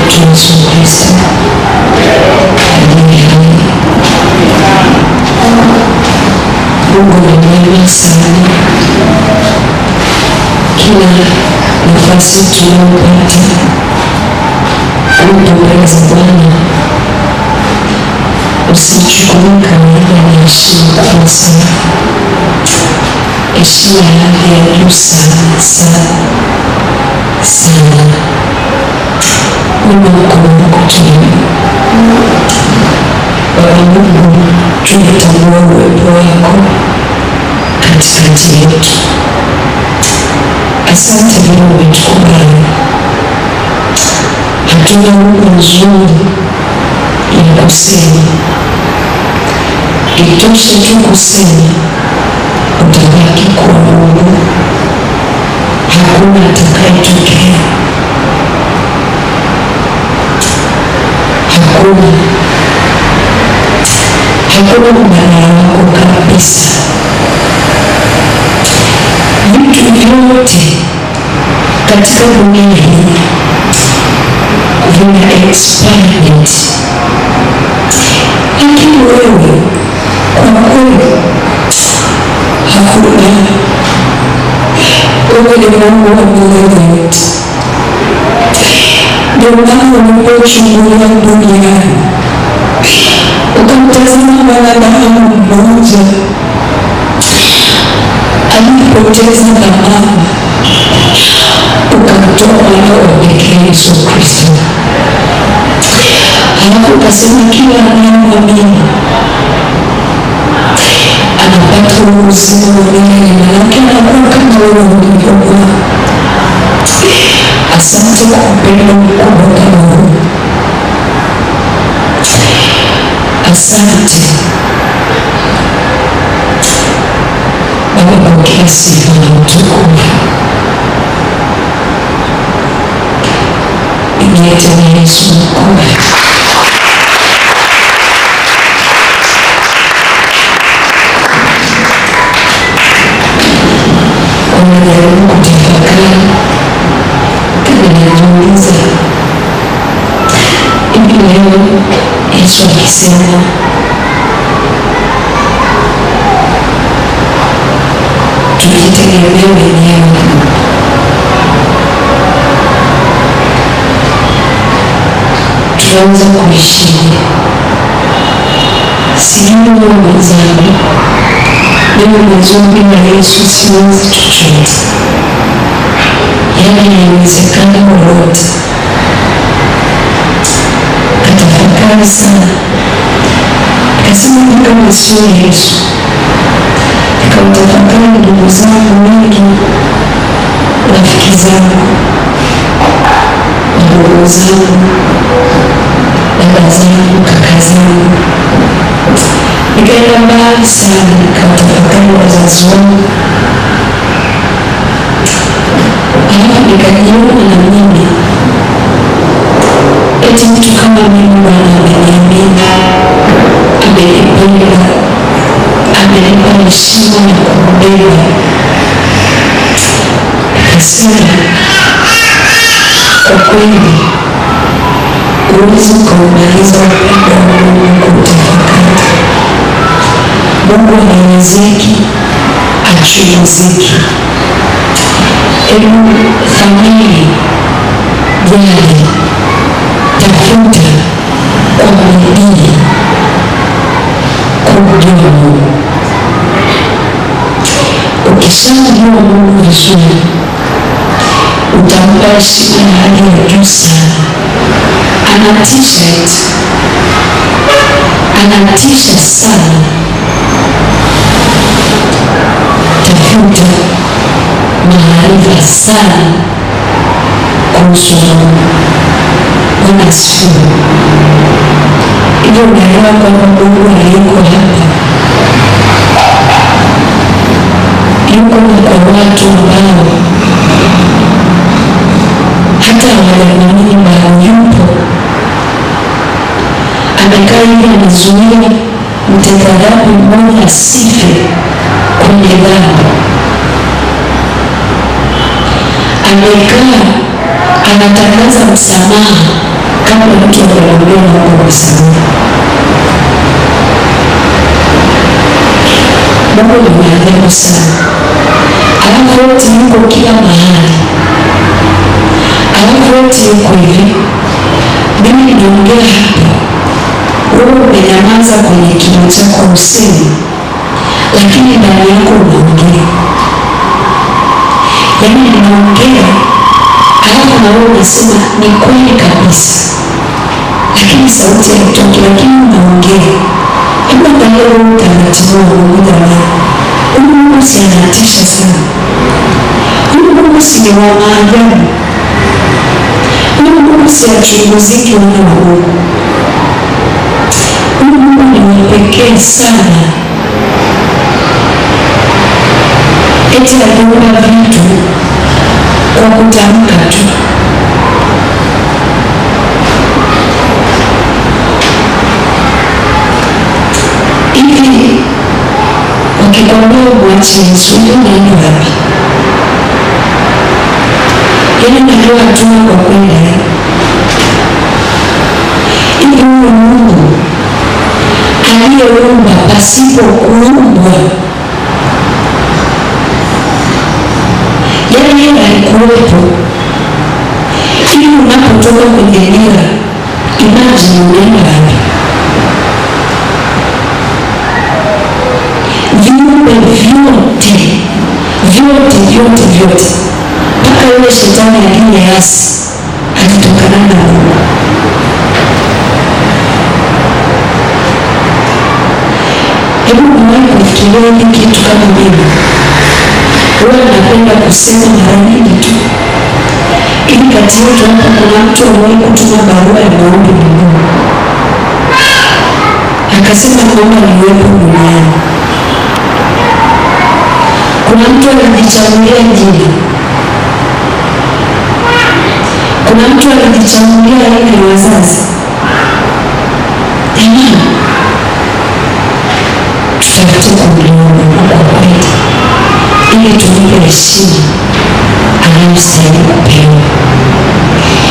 wetu Yesu Kristo. Mungu ni mwema sana. Kila nafasi tunayopata upo mbele za Bwana, usichukulie kawaida na heshima kubwa sana. Heshima yake ya juu sana sana sana. Mungu akubariki tena. Baba Mungu, tunatambua uwepo wako katikati yetu. Asante vile umetukubali. Hatuna lugha nzuri ya kusema, itoshe tu kusema utabaki kuwa Mungu. Hakuna atakayetokea, hakuna mbadala wako kabisa. Vitu vyote katika dunia hii vina experiment, lakini wewe kwa kweli hakuna. Wewe ni Mungu wa milele yote. Ndio maana ulipochungulia duniani ukamtazama mwanadamu mmoja alipoteza dhamana, ukamtoa mwanao wa pekee Yesu Kristo. Halafu ukasema kila anayemwamini anapata uzima wa milele, manake anakuwa kama wewe ulivyokuwa. Asante kwa upendo mkubwa kama huu. Asante Baba, pokea sifa na utukufu. Pigie tena Yesu makofi. Unajaribu kutafakari, najiuliza hivi leo Yesu akisema tujitegemee wenyewe, tunaweza kuishije? Sijui wewe mwenzangu, mimi mzuri na Yesu siwezi chochote. Yaani inawezekana lolote. Katafakari sana, nikasema kama sio Yesu. Nikamtafakari ndugu zangu wengi, rafiki zangu, ndugu zangu, dada zangu, kaka zangu. Nikaenda mbali sana, nikawatafakari wazazi wangu. Halafu nikajiona na mimi, eti mtu kama mimi Bwana ameniamini, amenipenda, amenipa heshima na kumbeba. Nikasema kwa kweli huwezi kuumaliza upendo wa Mungu kutafakari. Mungu hawezeki, achunguziki. Hebu thamini, jali, tafuta kwa bidii kumjua Mungu. Ukishamjua Mungu vizuri, utampa heshima ya hali ya juu sana. Anatisha sana. Tafuta maarifa sana kuhusu Mungu. Bwana asifiwe. Hivyo unaelewa kwamba Mungu aliyeko hapa yuko kwa watu ambao hata hawajamwamini bado yupo. Amekaa hivi anazuia mtenda dhambi mmoja asife kwenye dhambi. Amekaa anatangaza msamaha kabla mtu hajaongea na kusamehe. Mungu ni maajabu sana. Alafu yote yuko kila mahali. Alafu yote yuko hivi. Mimi ninaongea hapa, wewe umenyamaza kwenye kinywa chako usemi, lakini ndani yako unaongea. Yaani ninaongea, alafu na wewe unasema ni kweli kabisa, lakini sauti haitoki, lakini unaongea. Hebu angalia huu utaratibu wa Mungu wao. Mungu si anatisha sana. Mungu si ni wa maajabu. Mungu si achunguziki wana wa Mungu. Mungu ni mwepekee sana. Eti aliumba vitu kwa kutamka tu. Hivi ukikwambia umwache Yesu, unaenda wapi? Yaani najua hatuna kwa kwenda. Hivi huyu Mungu aliyeumba pasipo kuumbwa, yaani yeye alikuwepo. Hivi unapotoka kwenye nira, imagine unaenda wapi? Viumbe vyote mpaka yule shetani aliyeasi alitokana na Mungu. Hebu umewahi kufikiria hili kitu kama mimi? Huwa napenda kusema mara nyingi tu, ili kati yetu hapa kuna mtu aliwahi kutuma barua ya maombi Mungu, akasema kwamba niwepo duniani. Kuna mtu anajichagulia jina. Kuna mtu anajichagulia aina ya wazazi. Tutafute kumliona kwa kweli, ili tumpe heshima anayostahili kupewa.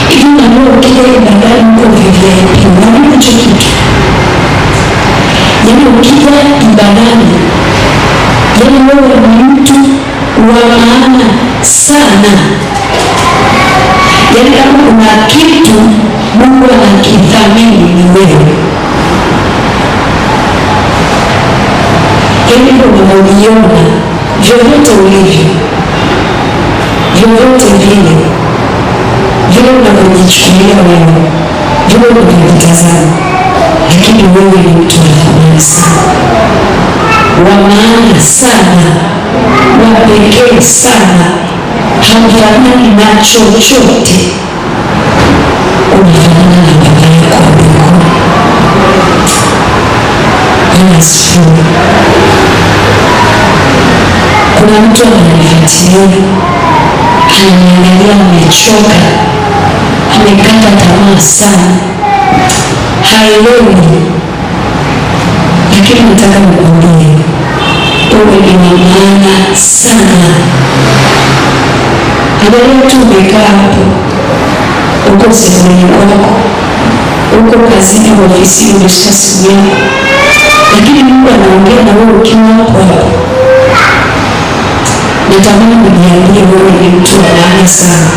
Hivi unajua ukija ibadani uko VIP, unaona hicho kitu? Yaani ukija ibadani, yaani wewe ni mtu wa maana sana. Yaani kama kuna kitu Mungu anakithamini ni wewe. Yaani unavyojiona, vyovyote ulivyo, vyovyote vile, vile unavyojichukulia wewe, vile unavyojitazama, lakini wewe ni mtu wa thamani sana, wa maana sana, wa pekee sana, haufanani na chochote. Unafanana na Baba yako wa mbinguni. Yesu, kuna mtu ananifuatilia, ananiangalia, amechoka, amekata tamaa sana, haelewi, lakini nataka nikwambie, wewe ni wa maana sana. Angalia tu umekaa hapo, uko sebuleni kwako, uko kazini, ofisini, umeshika simu yako, lakini Mungu anaongea na wewe ukiwa hapo hapo. Natamani kuniambia wewe ni mtu wa maana sana.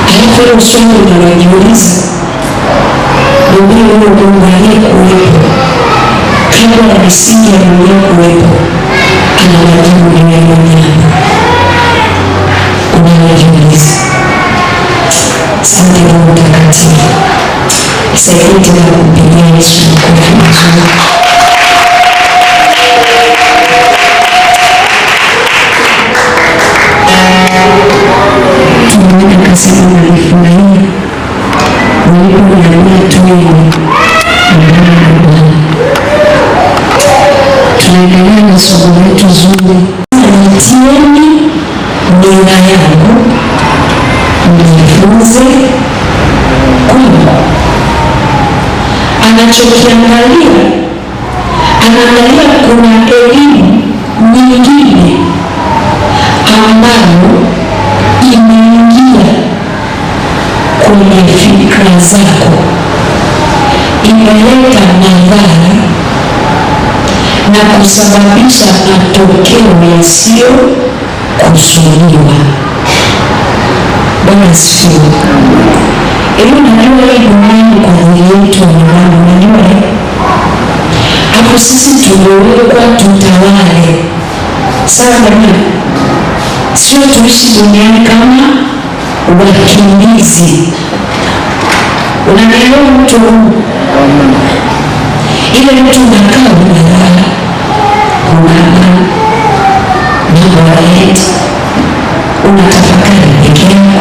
Alafu ile swali unalojiuliza, ndio wewe Mungu aliyekuwepo kabla ya misingi ya dunia kuwepo, anawajibu duniani unayojiuliza. Asante Mungu mtakatifu. Nisaidie tena kumpigia Yesu makofi mazuri. Tunaenda kasema nalifurahia waliponiambia tuwe ndani ya Bwana. Tunaendelea na somo letu zuri. Nitieni nira yangu mjifunze kwangu. Anachokiangalia, anaangalia kuna elimu nyingine ambayo imeingia kwenye fikra zako imeleta madhara na kusababisha matokeo yasiyo kusudiwa. Bwana asifiwe. Hebu najua hii duniani kwa ajili yetu wanadamu, najua hapo sisi tumewekwa tutawale. Sawa jamani? Sio tuishi duniani kama wakimbizi. Unanielewa mtu ile mtu unakaa unalala, unalala, mambo yaeti, unatafakari peke yako,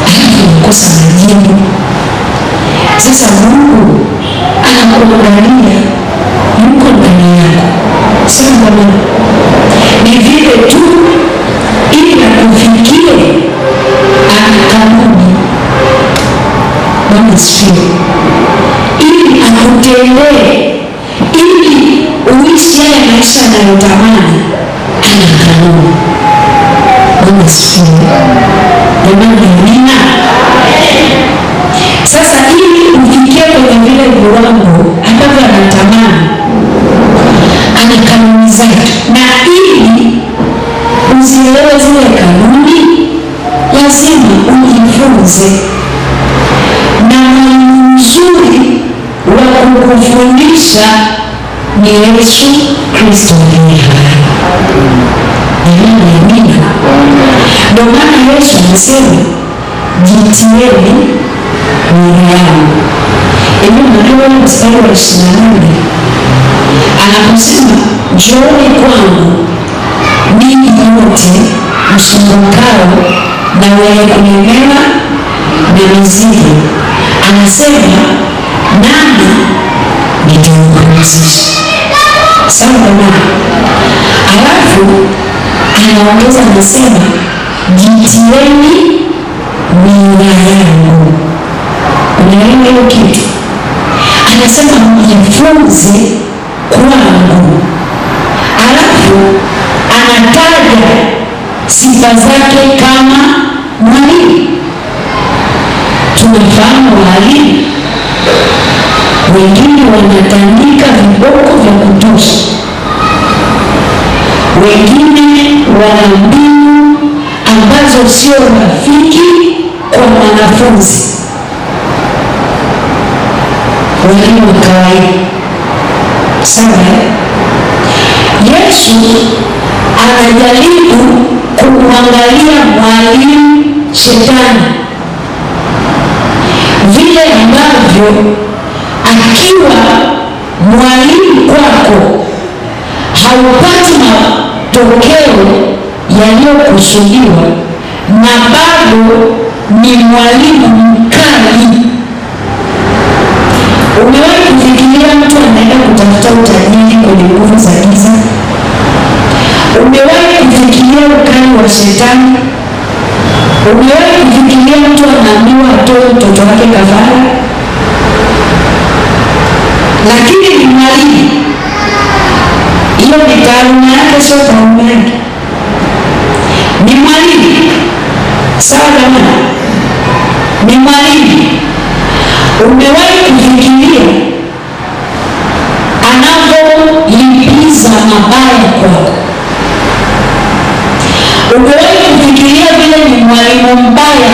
halafu unakosa majibu. Sasa Mungu anakuangalia, yuko ndani yako. Sawa jamani? Ni vile tu ili akufikie ana kanuni. Bwana asifiwe. Ili akutendee, ili uishi yale maisha anayotamani, ana kanuni. Bwana asifiwe. Jamani, amina. Sasa ili ufikie kwenye vile viwango ambavyo anatamani, ana kanuni zake, na ili uzielewe zile kanuni lazima ujifunze, na mwalimu mzuri wa kukufundisha ni Yesu Kristo aliye hai. Amina. Ndio maana Yesu anasema jitieni nuru yangu. Hebu najua mstari wa 28 anaposema njooni kwangu ninyi wote msumbukao na wenye kulemewa na mizigo, anasema nami nitawapumzisha. Sawa jamani? Alafu anaongeza anasema jitieni nira yangu. Unaelewa hiyo kitu? Anasema mjifunze kwangu. Alafu anataja sifa zake kama mwalimu. Tunafahamu walimu wengine wanatandika viboko vya kutosha, wengine wana mbinu ambazo sio rafiki kwa mwanafunzi. Walimu wa kawaida. Sawa? Yesu anajaribu kumwangalia mwalimu shetani, vile ambavyo akiwa mwalimu kwako haupati matokeo yaliyokusudiwa, na bado ni mwalimu mkali. Umewahi kufikiria mtu anaenda kutafuta utajiri kwenye nguvu za giza? Umewahi kufikiria ukali wa shetani? Umewahi kufikiria mtu anaambiwa atoe mtoto wake kafara, lakini ni mwalimu? Hiyo ni taaluma yake, sio taaluma yake, ni mwalimu. Sawa jamani? Ni mwalimu. Umewahi kufikiria anavyolipiza mabaya kwako? Umewahi kufikiria vile ni mwalimu mbaya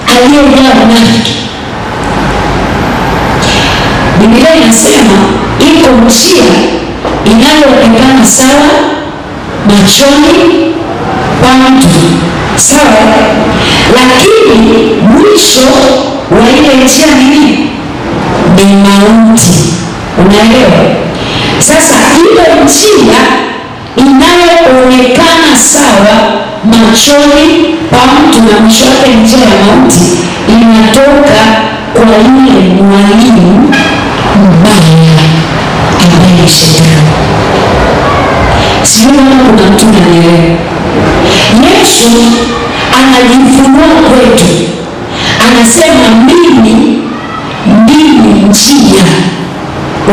aliyejaa unafiki? Biblia inasema iko njia inayoonekana sawa machoni pa mtu, sawa, lakini mwisho wa ile njia nini? Ni mauti. Unaelewa? Sasa ile njia inayoonekana sawa machoni pa mtu na mwisho wake njia ya mauti inatoka kwa yule mwalimu mbaya ambaye ni shetani. Sio kama kuna mtu anaelewa. Yesu anajifunua kwetu, anasema mimi ndimi njia.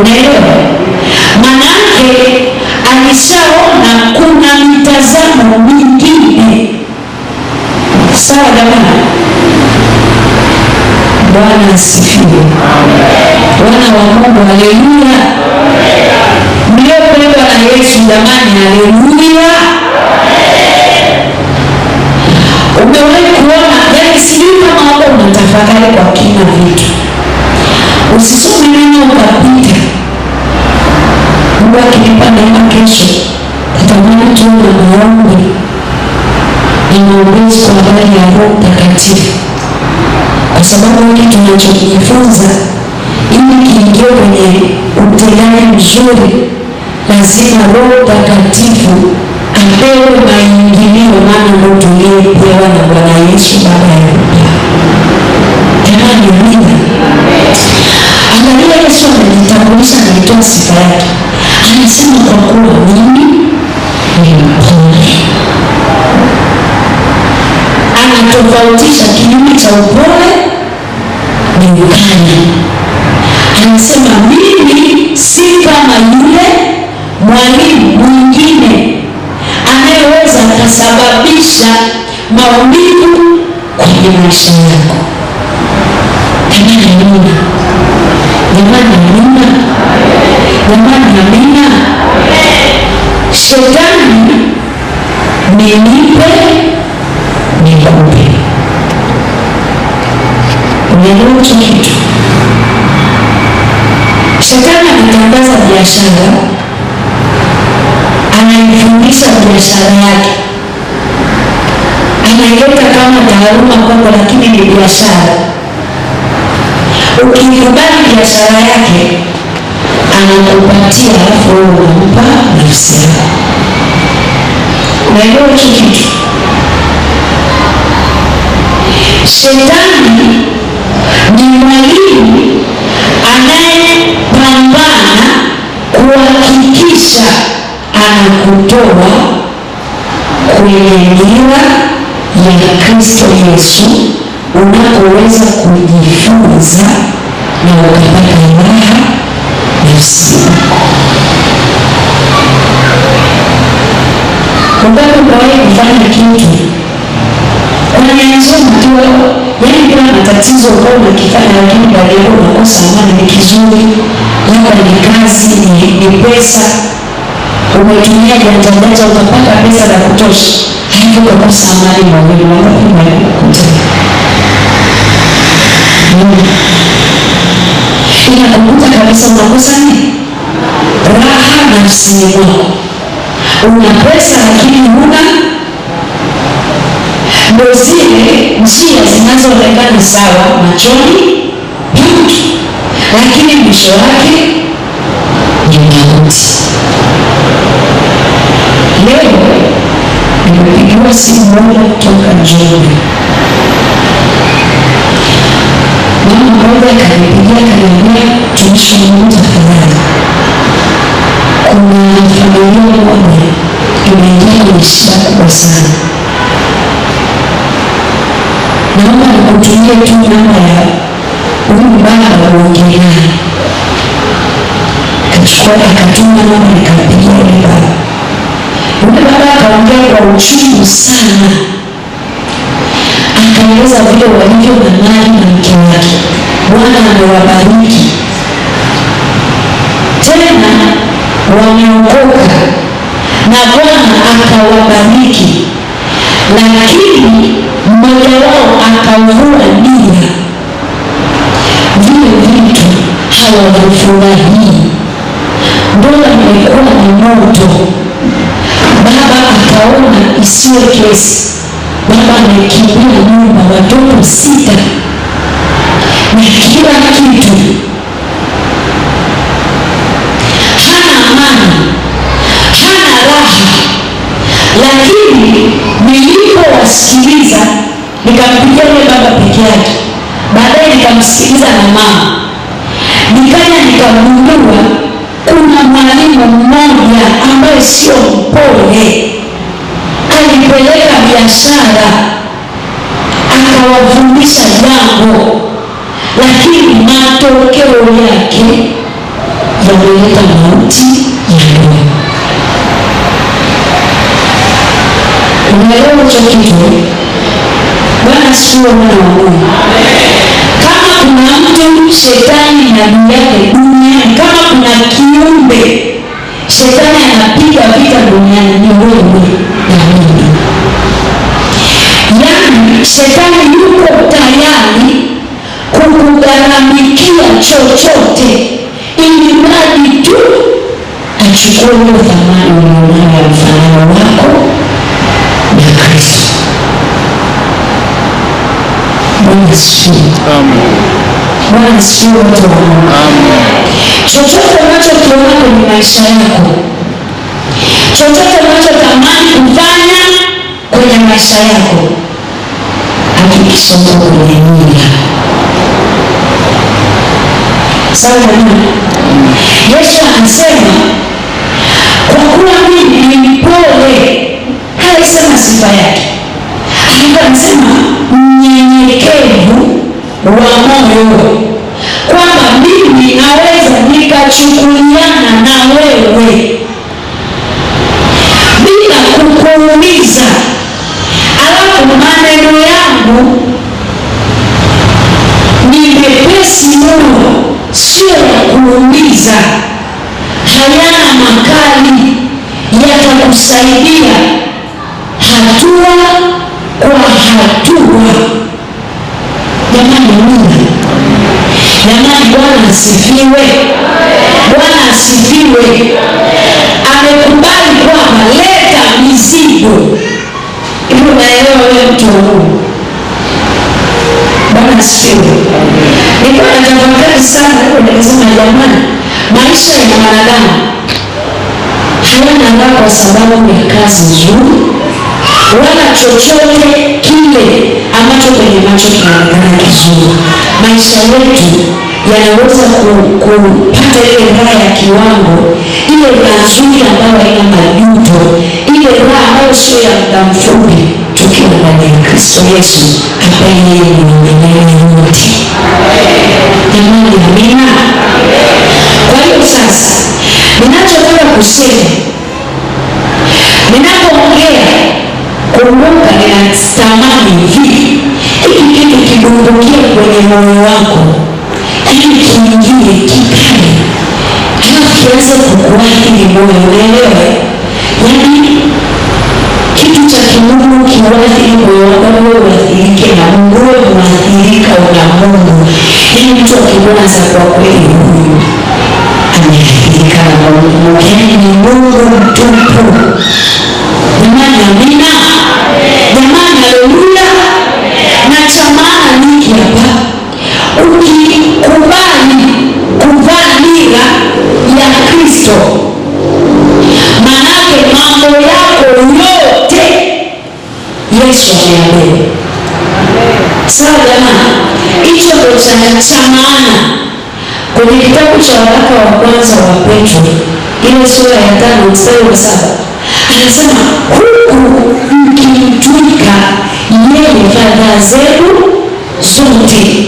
Unaelewa? Manake alishaona kuna mitazamo mingine. Sawa jamani? Bwana asifiwe. Wana wa Mungu, haleluya. Mliopendwa na Yesu jamani, haleluya. Umewahi kuona, yaani sijui kama hapo unatafakari kwa kina vitu. Usisome neno ukapita. Mungu akinipa neema kesho, natamani tuwe na maombi na maombezi kwa habari ya Roho Mtakatifu, kwa sababu hiki tunachojifunza ili kiingie kwenye utendaji mzuri, lazima Roho Mtakatifu apewe maingilio, maana ndio tuliyepewa na Bwana Yesu Baba ya upya. Jamani, amina. Angalia, Yesu anajitambulisha, anatoa sifa yake. Anasema kwa kuwa mimi ni mpole. Anatofautisha kinyume cha upole ni ukali. Anasema mimi si kama yule mwalimu mwingine anayeweza kusababisha maumivu kwenye maisha yako. Jamani, amina. Jamani, amina. Jamani, amina. Shetani ni nipe nikupe. Unaelewa hicho kitu? Shetani anatangaza biashara, anaifundisha biashara yake, anaileta kama taaluma kwamba lakini ni biashara. Ukikubali biashara yake, anakupatia, alafu unampa nafsi yako. Unaelewa hicho kitu? Shetani ni mwalimu anayepambana kuhakikisha anakutoa kwenye nira ya Kristo Yesu, unapoweza kujifunza na ukapata raha nafsini. Unataka ukawahi kufanya kitu kwenye nsoma tu, yaani bila matatizo ukawa unakifanya, lakini baadaye unakosa amani. Ni kizuri, labda ni kazi, ni pesa, umetumia janja ukapata pesa za kutosha, halafu ukakosa amani moyoni mwako. Inakukuta kabisa unakosa nini? Raha nafsini mwako. Una pesa lakini huna. Ndio zile njia zinazoonekana sawa machoni pa mtu, lakini mwisho wake ni mauti. Leo nimepigiwa simu moja kutoka Njombe. Mama mmoja akanipigia akaniambia, tumishi wa Mungu tafadhali, kuna familia moja imeingia kwenye shida kubwa sana. Naomba nikutumie tu namba ya huyu baba uongee naye. Akatuma namba, nikampigia yule baba. Yule baba akaongea kwa uchungu sana, akaeleza vile walivyo na mali na mke wake. Bwana amewabariki tena, wameokoka na Bwana akawabariki, lakini mmoja wao akavua nia, vile vitu hawavifurahii. Ndoa imekuwa ni moto. Baba akaona isiwe kesi. Baba amekimbia nyumba, watoto 6 na kila kitu. Hana amani, hana raha. Lakini nilipowasikiliza, nikampigia yule baba peke yake, baadaye nikamsikiliza na mama, nikaja nikagundua kuna mwalimu mmoja ambaye sio mpole, alipeleka biashara akawafundisha jambo, lakini matokeo yake yameleta mauti ya ndoa. Unaelewa hicho kitu? Bwana asifiwe. Kama huyu shetani na duniani kama kuna kiumbe shetani anapiga vita duniani ni wewe na mimi. Yaani shetani yuko tayari kukugharamikia chochote ili mradi tu achukue hiyo thamani ulionayo ya mfanano wako na Kristo. Bwana asifiwe. Amen. Bwana asifiwe watu wa Mungu. Amen. Chochote unachokiona kwenye maisha yako, chochote unachotamani kufanya kwenye maisha yako, hakikisha uko kwenye nia. Sawa jamani? Yesu anasema kwa kuwa mimi ni mpole. Haisema sifa yake, anasema mnyenyekevu wa moyo, kwamba mimi naweza nikachukuliana na wewe bila kukuumiza, alafu maneno yangu ni mepesi mno, sio ya kuumiza, hayana makali, yatakusaidia hatua kwa hatua. Jamani Mungu, jamani Bwana asifiwe. Bwana asifiwe. Amekubali kwamba leta mizigo. Hivyo naelewa wewe mtu wa Mungu. Bwana asifiwe. Nilikuwa natafakari sana kwa nikasema jamani, maisha ya mwanadamu hayana raha kwa sababu ya kazi nzuri wala chochote kile ambacho kwenye macho kinaonekana kizuri. Maisha yetu yanaweza kupata ile raha ya kiwango, ile raha nzuri ambayo haina majuto, ile raha ambayo sio ya muda mfupi, tukiwa ndani ya Kristo Yesu ambaye yeye ni milele yote. Jamani amina. Kwa hiyo sasa ninachotaka kusema, ninapoongea kumbuka, ninatamani hivi hiki kitu kidumbukie kwenye moyo wako, ili kiingie kikae, halafu kiweze kukuathiri moyo. Unaelewa? Yaani kitu cha kimungu kiuathiri moyo wako, wewe uathirike na Mungu, wewe unaathirika na Mungu. Yaani mtu akimwona za kwa kweli huyu ameathirika na Mungu, yaani ni Mungu mtupu. Jamani amina. Jamani haleluya. Na cha maana niki hapa, ukikubali kuvaa nira ya Kristo, manake mambo yako yote Yesu ameyabeba. Sawa jamani? Hicho ndio cha maana. Kwenye kitabu cha waraka wa kwanza wa Petro, ile sura ya 5 mstari wa 7, anasema huku mkimtwika yeye fadhaa zenu zote,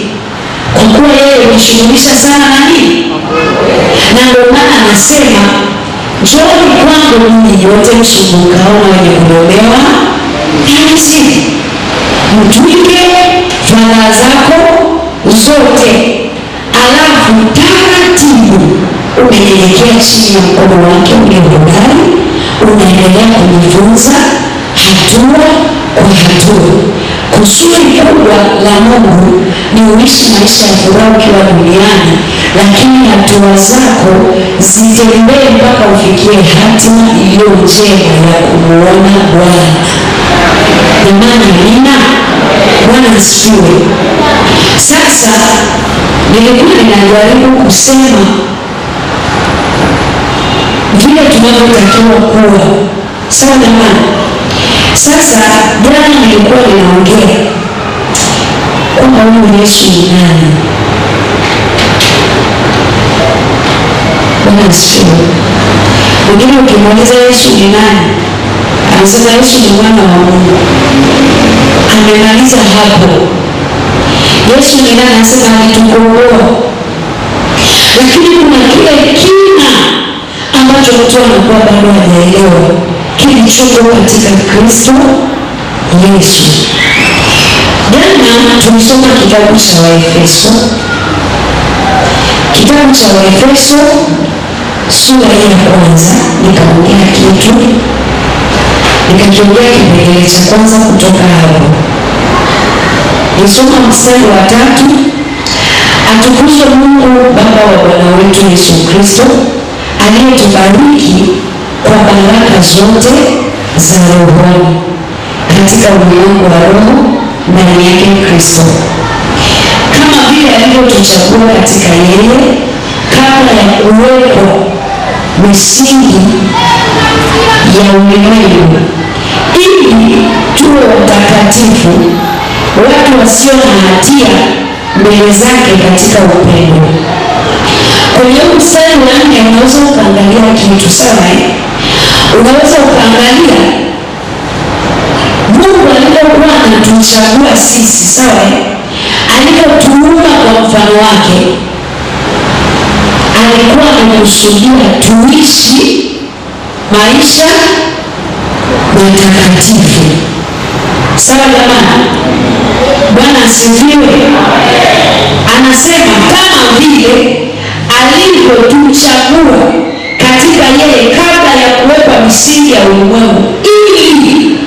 kwa kuwa yeye hujishughulisha sana na nini? Na ndio maana anasema njooni kwangu ninyi nyote msumbukao na wenye kulemewa na mizigo, mtwike fadhaa zako zote, alafu taratibu unanyenyekea chini ya mkono wake ulio hodari, unaendelea kujifunza hatua kwa hatua. Kusudi kubwa la Mungu ni uishi maisha ya furaha ukiwa duniani, lakini hatua zako zitembee mpaka ufikie hatima iliyo njema ya kumuona Bwana. Jamani amina. Bwana asifiwe. Sasa nilikuwa ninajaribu kusema vile tunavyotakiwa kuwa. Sawa jamani? Sasa jana nilikuwa ninaongea kwamba huyu Yesu ni nani. Bwana asifiwe. Wengine ukimuuliza Yesu ni nani, anasema Yesu ni mwana wa Mungu. Amemaliza hapo. Yesu ni nani? Anasema alitukomboa. Lakini kuna kile kina ambacho mtu anakuwa bado hajaelewa, kilichopo katika Kristo Yesu. Jana tulisoma kitabu cha Waefeso Kitabu cha Waefeso sura ya kwanza, nikaongea kitu, nikakiongea kipengele cha kwanza kutoka hapo. Nisoma mstari wa 3. Atukuzwe Mungu Baba wa Bwana wetu Yesu Kristo, aliyetubariki kwa baraka zote za rohoni katika ulimwengu wa roho ndani yake Kristo, kama vile alivyotuchagua katika yeye kabla ya kuwepo misingi ya ulimwengu, ili tuwe watakatifu, watu wasio na hatia mbele zake katika upendo. Kwenye mstari wa 4 unaweza ukaangalia kitu sawa. Unaweza ukaangalia Mungu alipokuwa anatuchagua sisi sawa, alipotuumba kwa mfano wake, alikuwa amekusudia tuishi maisha matakatifu. Sawa jamani? Bwana asifiwe. Anasema kama vile alivyotuchagua katika yeye kabla ya kuwekwa misingi ya ulimwengu, ili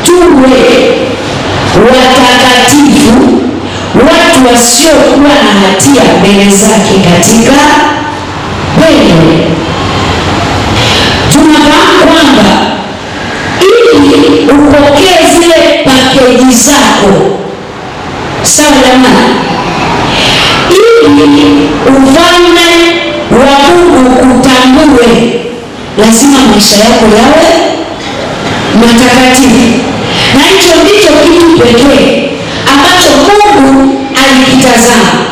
tuwe watakatifu, watu wasiokuwa na hatia mbele zake katika pendo. Tunafahamu kwamba ili upokee zile pakeji zako, sawa jamani, ili ufalme wa Mungu utambue, lazima maisha yako yawe matakatifu. Na hicho ndicho kitu pekee ambacho Mungu alikitazama.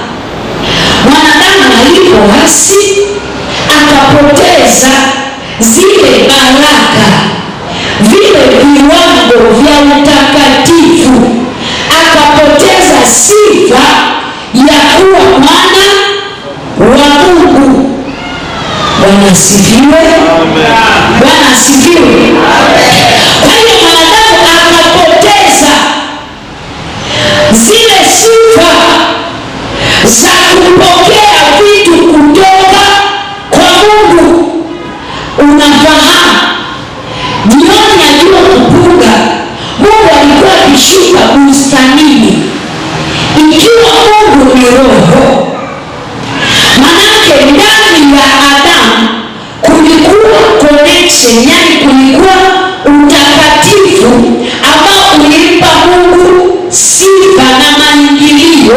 Mwanadamu alipoasi akapoteza zile baraka, vile viwango vya utakatifu, akapoteza sifa ya kuwa mwana wa Mungu. Bwana asifiwe. Bwana asifiwe. Kwa hiyo mwanadamu akapoteza zile sifa za kupokea vitu kutoka kwa Mungu. Unafahamu, jioni ya jua kupunga, Mungu alikuwa akishuka bustanini. Ikiwa Mungu ni roho, manake ndani ya Adamu kulikuwa connection, yani kulikuwa utakatifu ambao ulimpa Mungu sifa na maingilio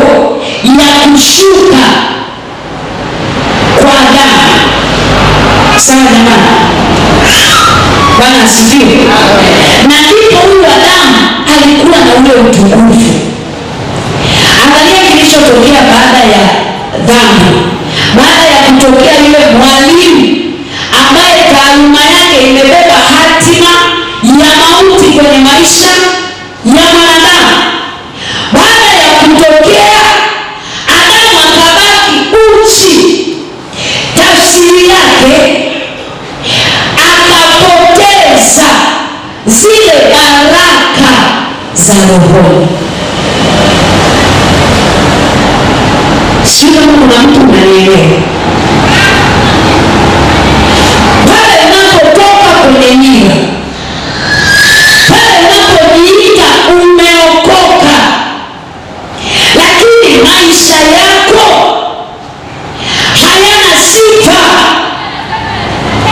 ya kushuka kwa Adamu. Sawa jamani? Bwana asifiwe. Na ndipo huyu Adamu alikuwa na ule utukufu. Angalia kilichotokea baada ya dhambi, baada ya kutokea yule mwalimu ambaye taaluma yake imebeba hatima ya mauti kwenye maisha ya mwanadamu. Baada ya kutokea, Adamu akabaki uchi. Tafsiri yake akapoteza zile baraka za rohoni. Sio kama kuna mtu unanielewa. Pale unapotoka kwenye nia, pale unapojiita umeokoka, lakini maisha yako hayana sifa,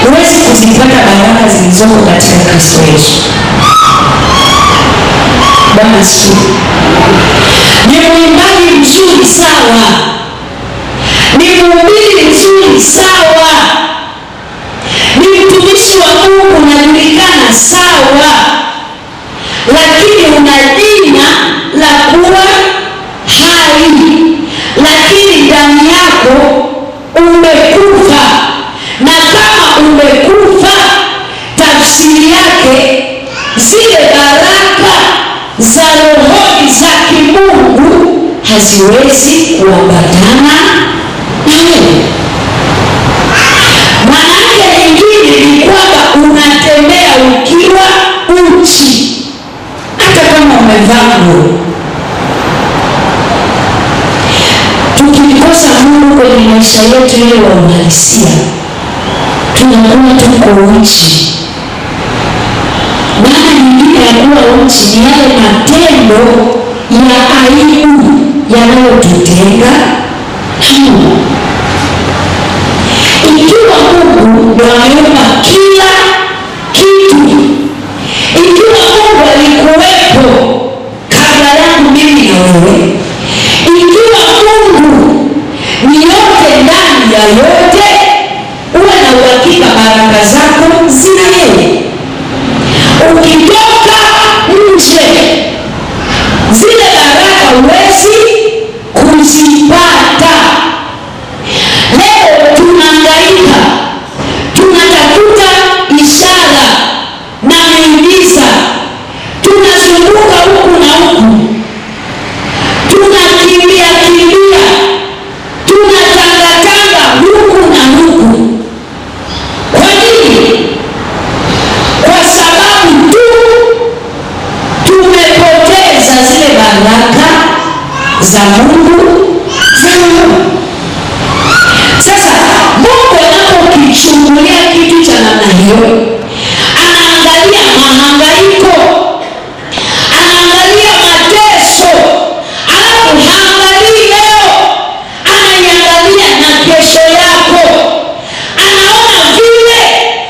huwezi kuzipata baraka zilizoko katika Kristo Yesu. Bwana asifiwe. Ni mwimbaji mzuri sawa, ni mhubiri mzuri sawa, ni mtumishi wa Mungu unajulikana sawa, lakini una jina la kuwa hai, lakini ndani yako umekufa. Na kama umekufa, tafsiri yake zile baraka za rohoni za kimungu haziwezi kuambatana na wewe. Maana yake nyingine ni kwamba unatembea ukiwa uchi, hata kama umevaa nguo. tukimkosa Mungu kwenye maisha yetu ile ya uhalisia, tunakuwa tuko uchi. Maana nyingine ya kuwa uchi ni yale matendo ya aibu yanayotutenga Mungu. Ikiwa Mungu ndio ameumba kila kitu, ikiwa Mungu alikuwepo kabla yangu mimi na wewe, ikiwa Mungu ni yote ndani ya yote, uwe na uhakika baraka zako zina yeye. Ukitoka nje, zile baraka huwezi kuzipata. Leo tunahangaika, tunatafuta ishara na miujiza, tunazunguka huku na huku, tunakimbia kimbia, tunatangatanga huku na huku. Kwa nini? Kwa sababu tu tumepoteza zile baraka za Mungu za Mungu. Sasa Mungu anapokichungulia kitu cha namna hiyo, anaangalia mahangaiko, anaangalia mateso, alafu haangalii leo, anaiangalia na kesho yako. Anaona vile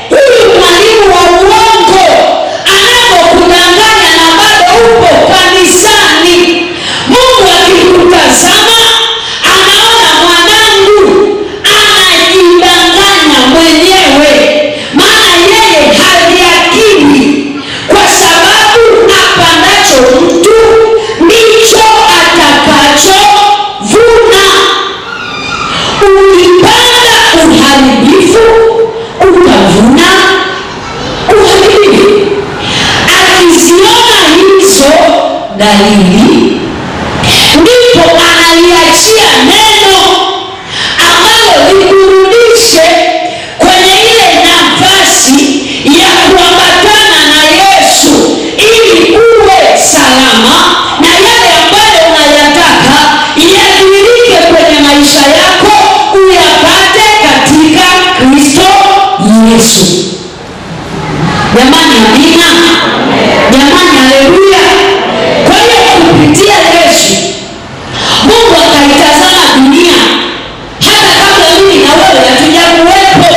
huyu mwalimu wa uongo anapokudanganya na bado upo kanisani. Mungu akikutazama anaona mwanangu anajidanganya mwenyewe, maana yeye haliakili, kwa sababu apandacho mtu ndicho atakachovuna. Ukipanda uharibifu utavuna uharibifu. Akiziona hizo dalili, ndipo analiachia neno ambalo likurudishe kwenye ile nafasi ya kuambatana na Yesu, ili uwe salama na yale ambayo unayataka yadhihirike kwenye maisha yako uyapate katika Kristo Yesu. Jamani, amina. Jamani, haleluya. Kwa hiyo kupitia Yesu Mungu akaitazama dunia hata kabla mimi na wewe hatujakuwepo.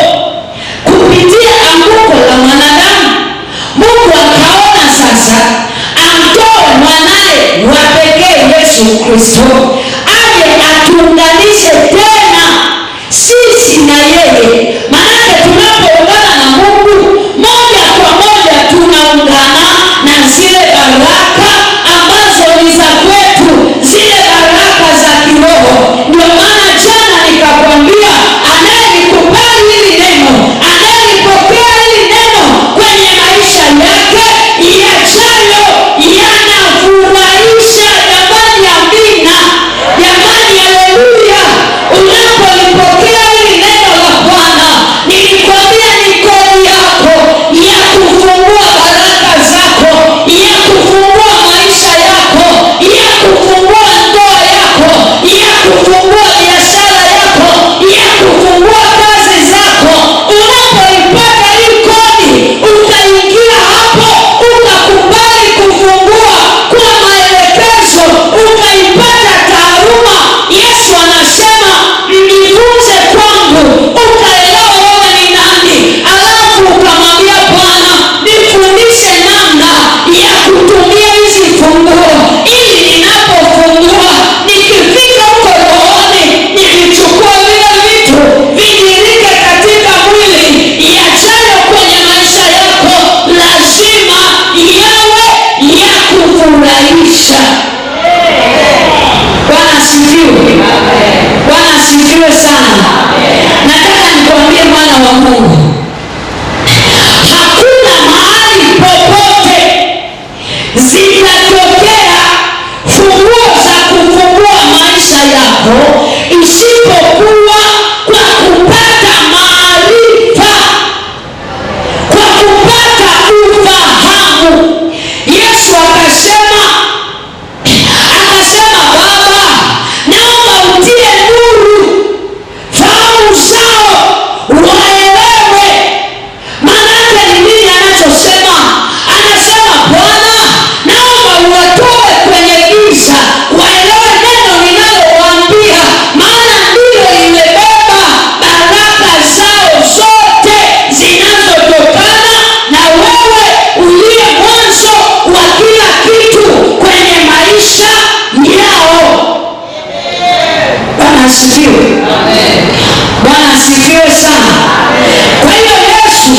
Kupitia anguko la mwanadamu, Mungu akaona sasa amtoe mwanaye wa pekee Yesu Kristo aje atuunganishe tena sisi na yeye. Maana tunapoungana na Mungu moja kwa moja tunaungana na zile baraka ambazo ni za kwetu, zile baraka za kiroho. Ndio maana jana nikakwambia, anayelikubali hili neno, anayelipokea hili neno kwenye maisha yake, yajayo yanafurahisha. Jamani, amina. Jamani, haleluya. Unapolipokea hili neno la asifiwe. Bwana asifiwe sana. Kwa hiyo Yesu,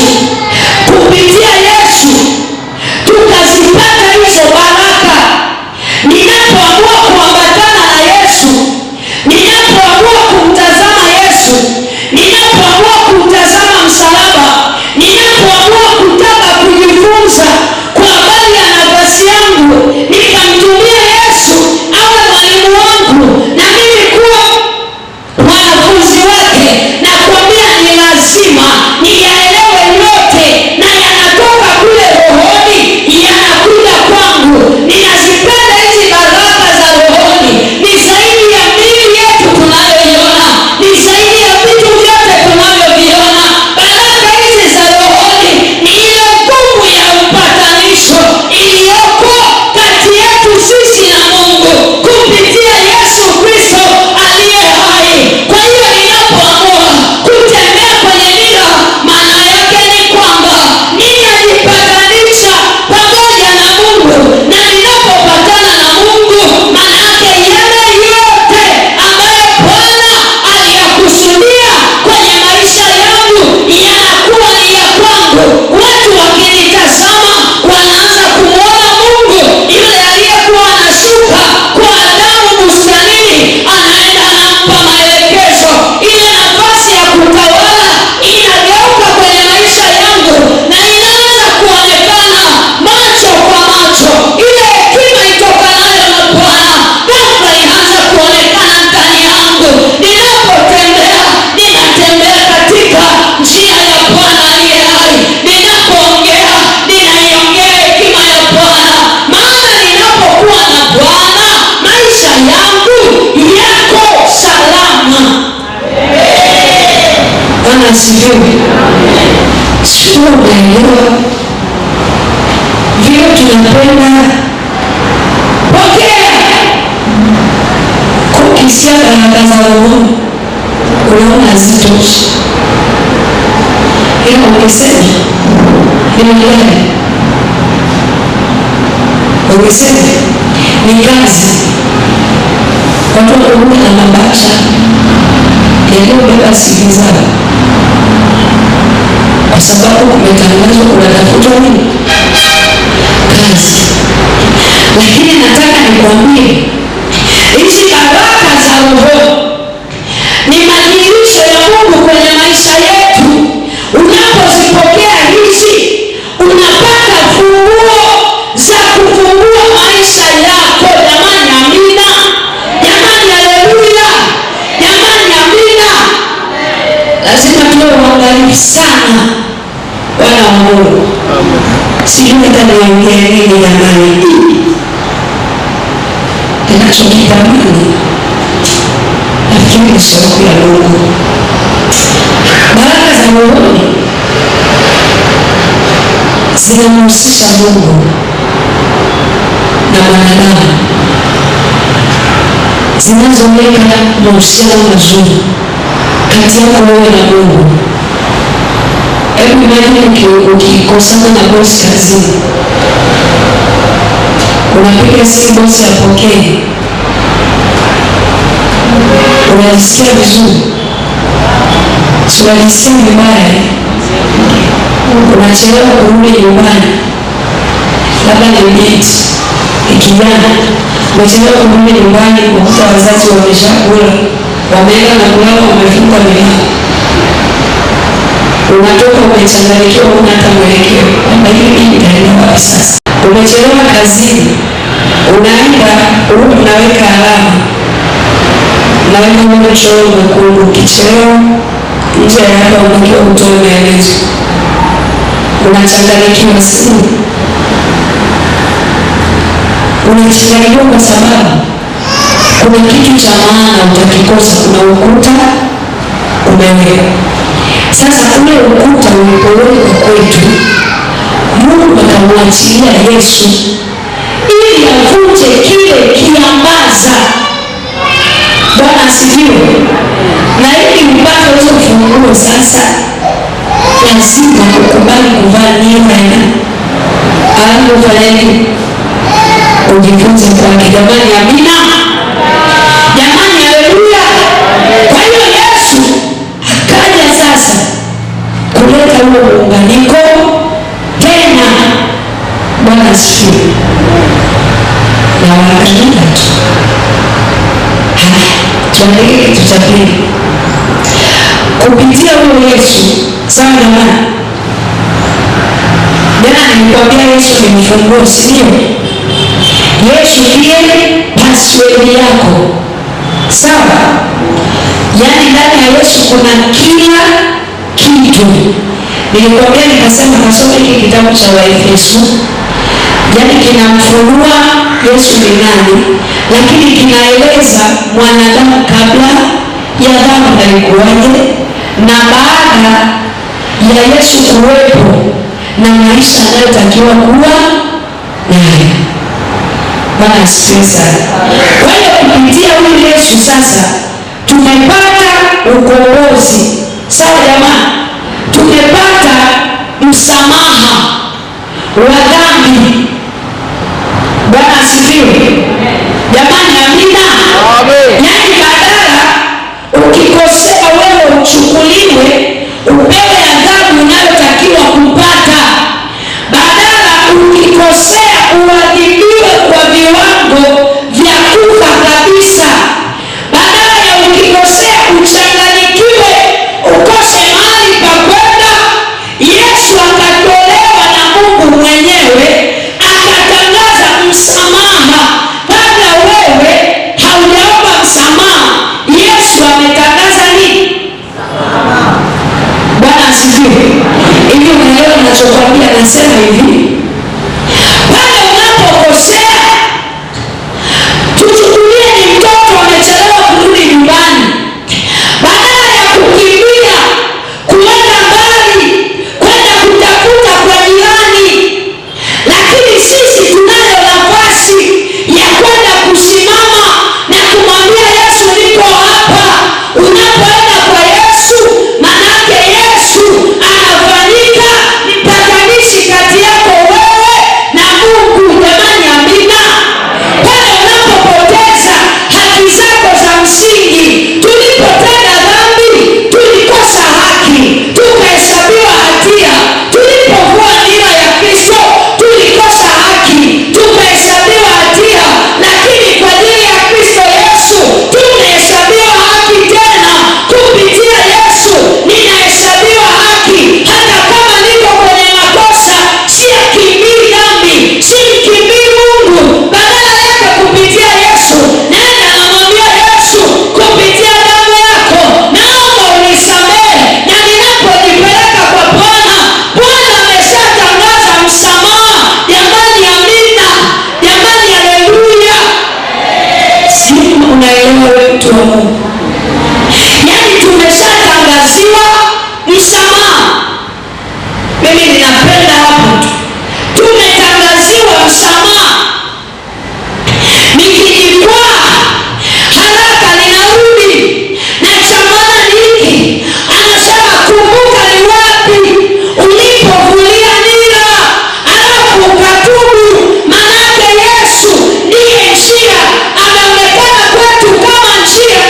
kupitia Yesu tukazipata hizo baraka. Ninapoamua kuambatana na Yesu, ninapoamua kumtazama Yesu, ninapoamua kumtazama msalaba, ninapoamua kutaka kujifunza kwa habari ya nafasi yangu, nikamtumia Yesu awe mwalimu wangu na mimi kuwa mwanafunzi wake, na kuambia ni lazima niyaelewe yote, na yanatoka kule rohoni yanakuja kwangu. Ninazipenda hizi baraka za rohoni, ni zaidi ya miili yetu tunayoiona, ni zaidi ya vitu vyote tunavyoviona. Baraka hizi za rohoni ni ile nguvu ya upatanisho iliyoko kati yetu sisi na Mungu kupitia Yesu Kristo aliye hai. Kwa hiyo ninapoamua kutembea kwenye nira, maana yake ni kwamba ninajipatanisha pamoja na Mungu, na ninapopatana na Mungu, maana yake yale yote ambayo Bwana aliyakusudia kwenye maisha yangu yanakuwa ni ya kwangu. Watu wakinitazama wanaanza kumwona Mungu yule aliyekuwa anashuka kwa Adamu bustanini, anaenda anampa maelekezo. Ile nafasi ya kutawala inageuka kwenye maisha yangu na inaanza kuonekana macho kwa macho. Ile hekima itokanayo na Bwana ghafla inaanza kuonekana ndani yangu. Ninapotembea, ninatembea katika njia ya Bwana aliye hai. Ninapoongea, ninaiongea hekima ya Bwana, maana ninapokuwa na Bwana maisha yangu yako salama. Bwana asifiwe. Sio unaelewa vile tunapenda pokea kukisia baraka za rohoni, unaona hazitoshi, ila ukisema nimegani, ukisema ni kazi, watu wanakuwa na mabasha yaliyobeba siri zao, kwa sababu kumetangazwa unatafuta nini? Kazi. Lakini nataka nikwambie hizi baraka za roho ni madhihirisho ya Mungu kwenye maisha yetu. Unapozipokea hizi, unapata funguo za kufungua maisha yako. Jamani, amina. Jamani, haleluya. Jamani, amina. Lazima tuwe waangalifu sana, wana wa Mungu. Sijui hata niongee nini jamani. Ninachokitamani nafikiri ni sauti ya Mungu. Baraka za rohoni zinamhusisha Mungu na mwanadamu, zinazoweka mahusiano mazuri kati yako wewe na Mungu. Hebu imagine ukikosana na bosi kazini, unapiga simu bosi apokee, unajisikia vizuri? Unajisikia vibaya? Unachelewa kurudi nyumbani, labda ni binti, ni kijana, unachelewa kurudi nyumbani, unakuta wazazi wameshakula, wameenda na kulala, wamefunga milango. Unatoka umechanganyikiwa, huna hata mwelekeo kwamba hivi nitaenda wapi sasa. Umechelewa kazini, unaenda unaweka alama, unaweka mwendo choo mwekundu. Ukichelewa nje ya hapa unakiwa utoe maelezo, unachanganyikiwa. Simu unachanganyikiwa kwa sababu kuna kitu cha maana utakikosa. Kuna ukuta umeweka. Sasa ule ukuta ulipowekwa kwetu, Mungu akamwachilia Yesu ili avunje kile kiambaza. Bwana asifiwe. Na ili upate hizo funguo sasa, lazima ukubali kuvaa nira, alafu ufanye ujifunze kwake. Jamani, amina. Jamani, haleluya. huo muunganiko tena. Bwana asifiwe. Na wakaenda tu. Haya, tuangalie kitu cha pili. Kupitia huyo Yesu, sawa jamani? Jana nilikwambia Yesu ni mfunguo, sio? Yesu ndiye password yako. Sawa? Yaani ndani ya Yesu kuna kila kitu. Nilikwambia nikasema kasome hiki kitabu cha Waefeso. Yaani kinamfunua Yesu ni nani, lakini kinaeleza mwanadamu kabla ya dhambi alikuwaje, na baada ya Yesu kuwepo na maisha anayotakiwa kuwa nayo. Bwana asifiwe sana. Kwa hiyo kupitia huyu Yesu sasa tumepata ukombozi. Sawa jamani? Tumepata msamaha wa dhambi. Bwana asifiwe. Jamani, amina. Yaani badala ukikosea wewe uchukuliwe upewe adhabu unayotakiwa kupata, badala ukikosea uadhibiwe kwa viwango vya kufa kabisa, badala ya ukikosea uchanganyikiwe ukose mahali pa kwenda, Yesu akatolewa na Mungu mwenyewe akatangaza msamaha. Kabla wewe haujaomba msamaha, Yesu ametangaza nini? Bwana asifiwe. Hivi unaelewa ninachokwambia? Nasema hivi, pale unapokosea, tuchukulie ni mtoto amechelewa kurudi nyumbani, badala ya kukimbia kuenda mbali kwenda kutafuta kwa jirani, lakini sisi tunayo nafasi ya kwenda kusimama na kumwambia Yesu, niko hapa. Unapoenda kwa Yesu, manake Yesu anafanyika mpatanishi kati yako wewe na Mungu. Jamani, amina. Pale unapopoteza haki zako za msingi, tulipotenda dhambi tulikosa haki tukahesabiwa hatia, tulipovua nira ya Kristo tulikosa haki tukahesabiwa hatia, lakini kwa ajili ya Kristo Yesu tumehesabiwa haki tena. Kupitia Yesu ninahesabiwa haki, hata kama niko kwenye makosa. Siakimbii dhambi, simkimbii Mungu, badala yake kupitia Yesu nenda namwambia Yesu, kupitia damu yako naomba unisamehe, na ninapojipeleka kwa Bwana, Bwana ameshatangaza msamaha. Jamani, amina. Jamani, haleluya. Si unaelewa wewe mtu wa Mungu? Yaani tumeshatangaziwa msamaha. Mimi ninapenda hapo tu, tumetangaziwa msamaha. Nikijikwaa haraka ninarudi, na cha maana nini? Anasema kumbuka ni wapi ulipovulia nira, alafu ukatubu. Manake Yesu ndiye njia, ameonekana kwetu kama njia.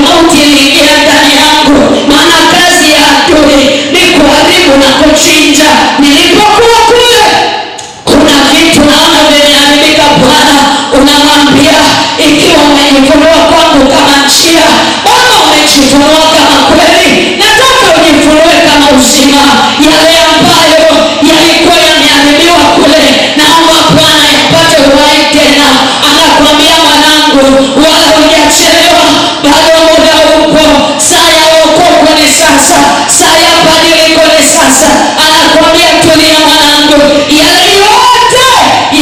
mauti iliingia ndani yangu, maana kazi ya adui ni kuharibu na kuchinja. Nilipokuwa kule, kuna vitu naona vimeharibika. Bwana unamwambia, ikiwa umejifunua kwangu kama njia, Bwana umejifunua kama kweli, nataka ujifunue kama uzima. Yale ambayo yalikuwa yameharibiwa kule, naomba Bwana yapate uhai tena. Anakuambia, mwanangu, wala hujachelewa, bado muda upo. Saa ya wokovu ni sasa, saa ya badiliko ni sasa. Anakuambia, tulia mwanangu, yale yote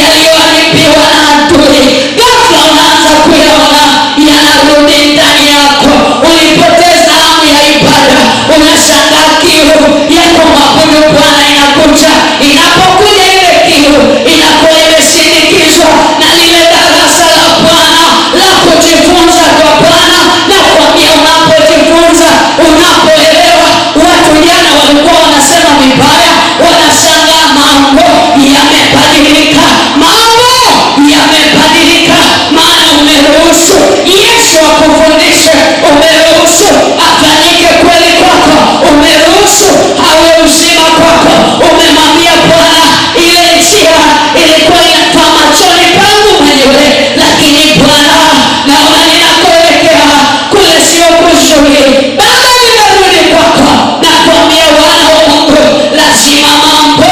yaliyoharibiwa na adui, ghafla unaanza kuyaona yanarudi ndani yako. Ulipoteza hamu ya ibada, unashangaa kiu yako mabudu Bwana inakuja. Inapokuja ile kiu, inakuwa imeshindikizwa na lile darasa la Bwana la kujifunza kwa Bwana. Na kuambia, unapojifunza, unapoelewa, watu jana walikuwa wanasema vibaya, wanashangaa mambo yamebadilika, mambo yamebadilika. Maana umeruhusu Yesu akufundishe, umeruhusu afanyike kweli kwako, umeruhusu awe uzima kwako. Umemwambia Bwana, ile njia ilikuwa inafaa machoni pangu mwenyewe, lakini Bwana naona ninakuelekea kule sio kuzuri, bado nimerudi kwako. Na kuambia, wana wa Mungu, lazima mambo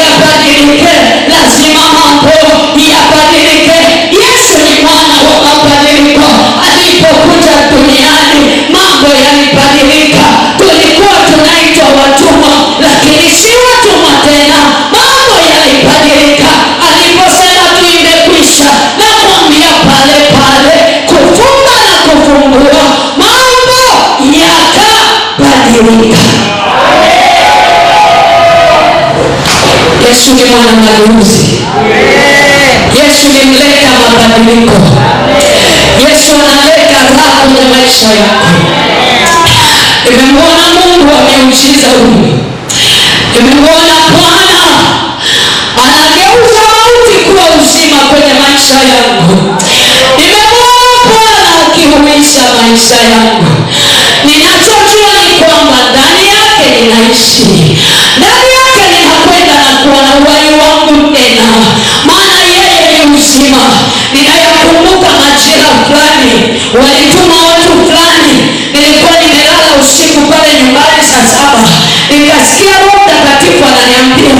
yabadilike, lazima mambo yabadilike. Yesu ni mwana wa mabadiliko. Alipokuja duniani mambo yalibadilika. Tulikuwa tunaitwa watumwa, lakini si watumwa tena. Mambo yalibadilika. Aliposema tu imekwisha, na kuambia pale pale kufunga na kufungua, mambo yakabadilika. Yesu ni mwana mageuzi. Yesu ni mleta mabadiliko. Yesu analeta raha kwenye maisha yako. Nimemwona Mungu ameujiza huyu. Nimemwona Bwana anageuza mauti kuwa uzima kwenye maisha yangu. Nimemwona Bwana akihuisha maisha yangu. Ninachojua ni kwamba ndani yake ninaishi, ndani yake ninakwenda na kuwa na uhai wangu tena, maana yeye ni uzima. Ninayakumbuka majira fulani, walituma watu fulani. Nilikuwa nimelala usiku pale nyumbani saa 7, nikasikia Roho Mtakatifu ananiambia,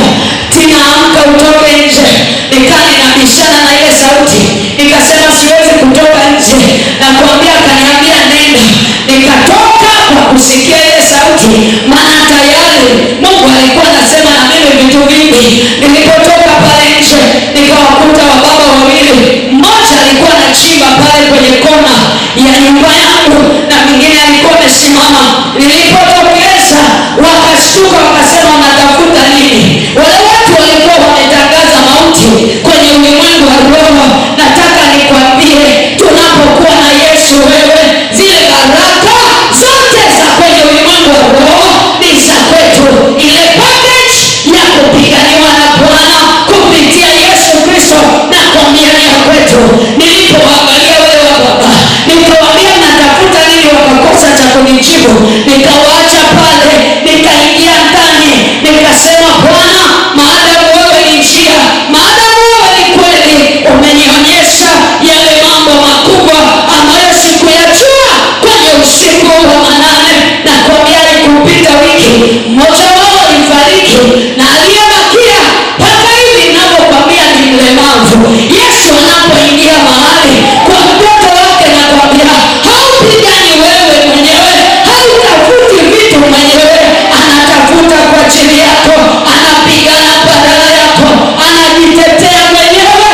Tina, amka utoke nje. Nikaa ninabishana na ile sauti, nikasema siwezi kutoka nje. Na kuambia, akaniambia nenda. Nikatoka kwa kusikia ile sauti, maana tayari Mungu alikuwa anasema na mimi vitu vingi. Nilipotoka pale nje, nikawakuta wababa wawili. Mmoja alikuwa anachimba pale kwenye kona ya nyumba yangu, na mwingine alikuwa amesimama. Nilipotokeza wakashtuka, wakasema, unatafuta nini? Wale watu walikuwa wametangaza mauti kwenye ulimwengu wa roho. Nataka nikwambie, tunapokuwa na Yesu, wewe, zile baraka zote za kwenye ulimwengu wa roho ni za kwetu. Ile package ya kupiganiwa na Bwana kupitia Yesu Kristo, na kuambia ni ya kwetu. Nilipoangalia wale wababa, nikawaambia, mnatafuta nini? Wakakosa cha kunijibu. Nikawaacha pale, nikaingia ndani, nikasema, Bwana, maadamu wewe ni njia, maadamu wewe ni kweli, umenionyesha yale mambo makubwa ambayo sikuyajua kwenye usiku wa manane. Na kuambia, kupita wiki mmoja wao alifariki, na aliyebakia mpaka hivi ninavyokwambia ni mlemavu. Yesu anapoingia mahali kwa mtoto wake, na kuambia, haupigani wewe mwenyewe, hautafuti vitu mwenyewe, anatafuta kwa ajili yako, anapigana badala yako, anajitetea mwenyewe,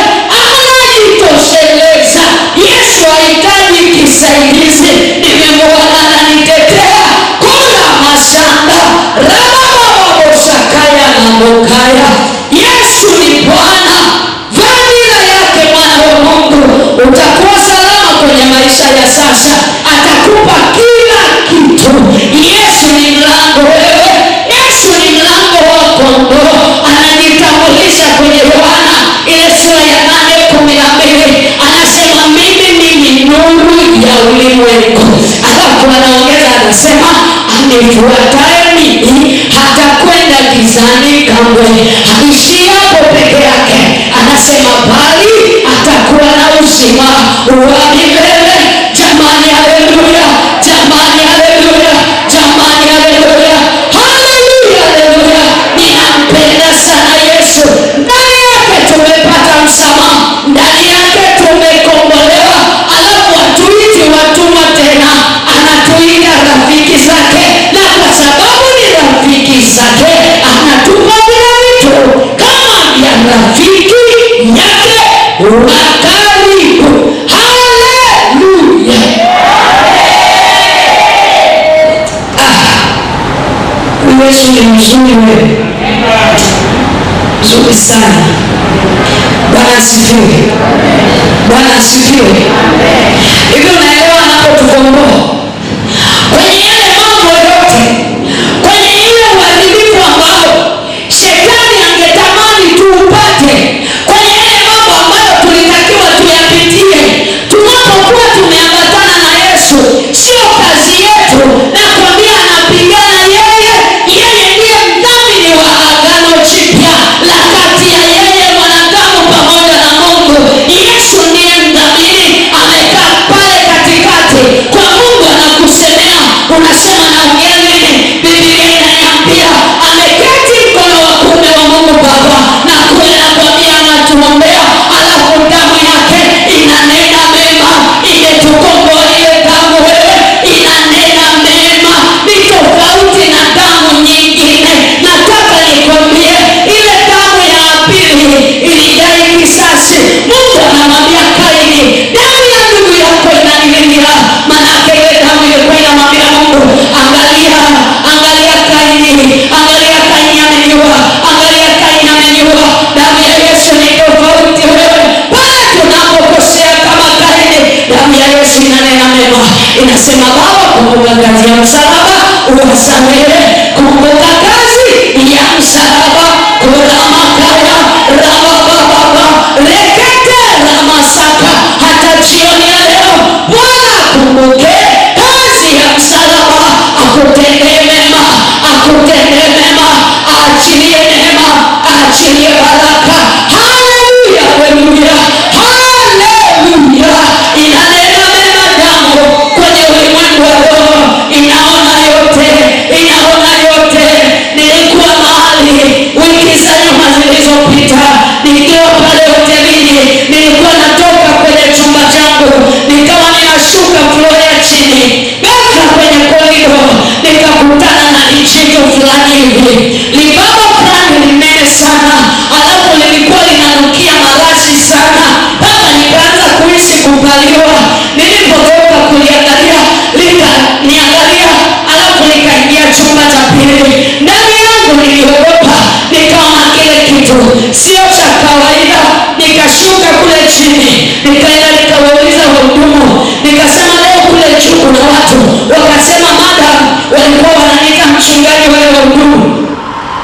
anajitosheleza. Yesu hahitaji kisaidizi. Nimemwona ananitetea. Kula masanda rabababosakaya na mokaya. Yesu ni Bwana. Dhamira yake mwana wa Mungu, utakuwa salama kwenye maisha ya sasa. Atakupa kila kitu. Yesu ni mlango wewe. Yesu ni mlango wa kondoo. Anajitambulisha kwenye Yohana ile sura ya 8:12. Anasema, mimi ni nuru ya ulimwengu. akasema, anifuataye mimi hatakwenda gizani kamwe, haishiapo peke yake, anasema bali atakuwa na uzima wa milele. Jamani, haleluya! Jamani, haleluya! Jamani, haleluya! Haleluya, haleluya! Ninampenda sana Yesu. Ndani yake tumepata msamaha, ndani yake tumekombolewa. Alafu hatuiti watumwa tena, anatuita rafiki zake, na kwa sababu ni rafiki zake anatupa vile vitu kama vya rafiki yake wa karibu. Haleluya! Yesu ni mzuri, wewe mzuri sana. Bwana asifiwe. Bwana asifiwe. Hivi unaelewa anapotukomboa kwenye yale mambo yote, kwenye ile uharibifu ambao shetani angetamani tuupate, kwenye yale mambo ambayo tulitakiwa tuyapitie, tunapokuwa tumeambatana na Yesu, sio kazi yetu. Nakwambia anapigana yeye ndiye mdhamini wa agano jipya la kati ya yeye mwanadamu pamoja na Mungu. Yesu ndiye mdhamini, amekaa pale katikati kwa Mungu, anakusemea, unasema naongea nini? Biblia inaniambia ameketi mkono wa kuume wa Mungu Baba, na kule anakwambia anatuombea, alafu damu yake inanena mema, imetukomboa ile damu, wewe inanena mema, ni tofauti na damu nyingine. Nataka nikwambie ile damu ya Abili ilidai kisasi. Mungu anamwambia Kaini, damu ya ndugu yako inanilia. Manake ile damu ilikuwa inamwambia Mungu, angalia Kaini, angalia Kaini ameniua, angalia Kaini ameniua. Damu ya Yesu ni tofauti. Wewe pale tunapokosea kama Kaini, damu ya Yesu inanena mema, inasema Baba, kumbuka kazi ya msalaba, uwasamehe. Kumbuka kazi ya msalaba. Kuramakaya rabababa rekete ramasaka. Hata jioni ya leo Bwana kumbuke kazi ya msalaba, akutendee mema, akutendee mema, aachilie neema, aachilie baraka. Haleluya, haleluya, haleluya. Inanena mema damu kwenye ulimwengu wa roho, inaona yote, inaona yote. Nilikuwa mahali wiki za nyuma zilizopita, nikiwa pale hotelini, nilikuwa natoka kwenye chumba changu, nikawa ninashuka floor ya chini, ghafla kwenye korido nikakutana na lijito fulani hivi, libaba fulani linene sana, alafu lilikuwa linanukia marashi sana, mpaka nikaanza kuhisi kupaliwa. Nilipotoka kuliangalia, likaniangalia, alafu nikaingia chumba cha pili. Ndani yangu niliogopa, nikaona kile kitu sio cha kawaida. Nikashuka kule chini, nikaenda nikawauliza wahudumu, nikasema leo kule juu kuna watu. Wakasema madam, walikuwa wananiita mchungaji wale wahudumu,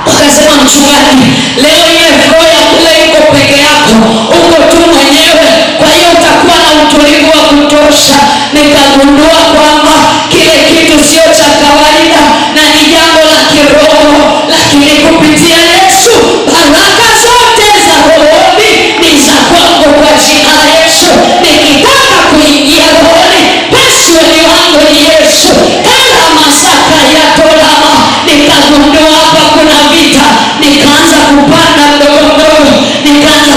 wakasema mchungaji, leo ile floor ya kule iko peke yako, uko tu mwenyewe, kwa hiyo utakuwa na utulivu wa kutosha. Nikagundua kwamba kile kitu sio cha kawaida na ni jambo la kiroho, lakini kupitia Yesu baraka zote za rohoni ni za kwangu kwa jina la Yesu. Nikitaka kuingia rohoni, password wangu ni Yesu. Kala masaka ya tolama, nikagundua hapa kuna vita, nikaanza kupanda mdogo mdogo, nikaanza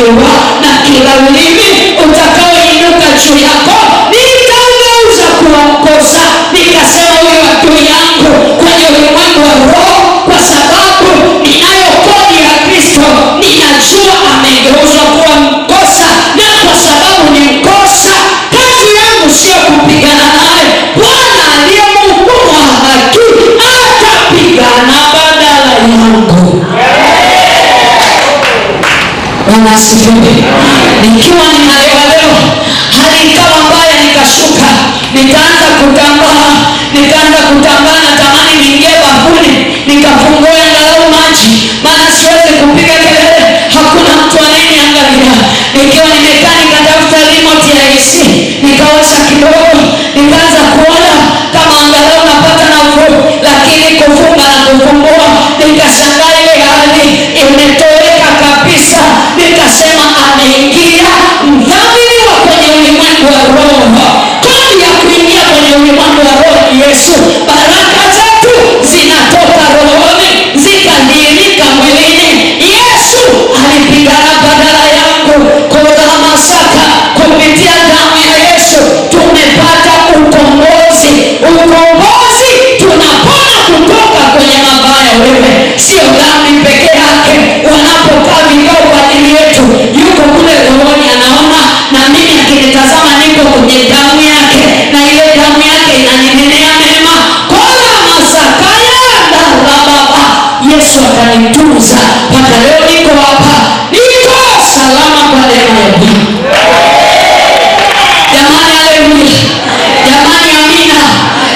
utafunguliwa, na kila ulimi utakaoinuka juu yako nitaugeuza kuwa mkosa. Nikasema huyu adui yangu kwenye ulimwengu wa roho, kwa sababu ninayo kodi ya Kristo, ninajua amegeuzwa kuwa mkosa, na kwa sababu ni mkosa, kazi yangu sio kupigana naye. Bwana aliye mhukumu wa haki atapigana badala yangu. Bwana asifiwe. Nikiwa ninalewa leo, hali ikawa mbaya, nikashuka, nikaanza kutambaa, natamani niingie bafuni nikafungua angalau maji, maana siwezi kupiga kelele, hakuna mtu anayeniangalia. Nikiwa nimekaa nikatafuta remote ya AC, nikawasha kidogo, nikaanza kuona kama angalau napata nafuu, lakini kufunga na kufungua nikashangaa ile hali imetoweka kabisa. Nikasema ameingia mdhamini wa kwenye ulimwengu wa roho. Kodi ya kuingia kwenye ulimwengu wa roho ni Yesu. Baraka zetu zinatoka rohoni zikadhihirika mwilini. Yesu alipigana badala yangu. Kwa masaka, kupitia damu ya Yesu tumepata ukombozi. Tunapona kutoka kwenye mabaya. Wewe sio dhambi peke yake, wanapokaa vikao kwa ajili yetu, yuko kule rohoni anaona, na mimi akinitazama niko kwenye damu yake, na ile damu yake inaninenea mema. Kola masakaya na baba Yesu akanitunza mpaka leo niko hapa, niko salama kwa neema ya Mungu. Jamani, haleluya! Jamani, amina.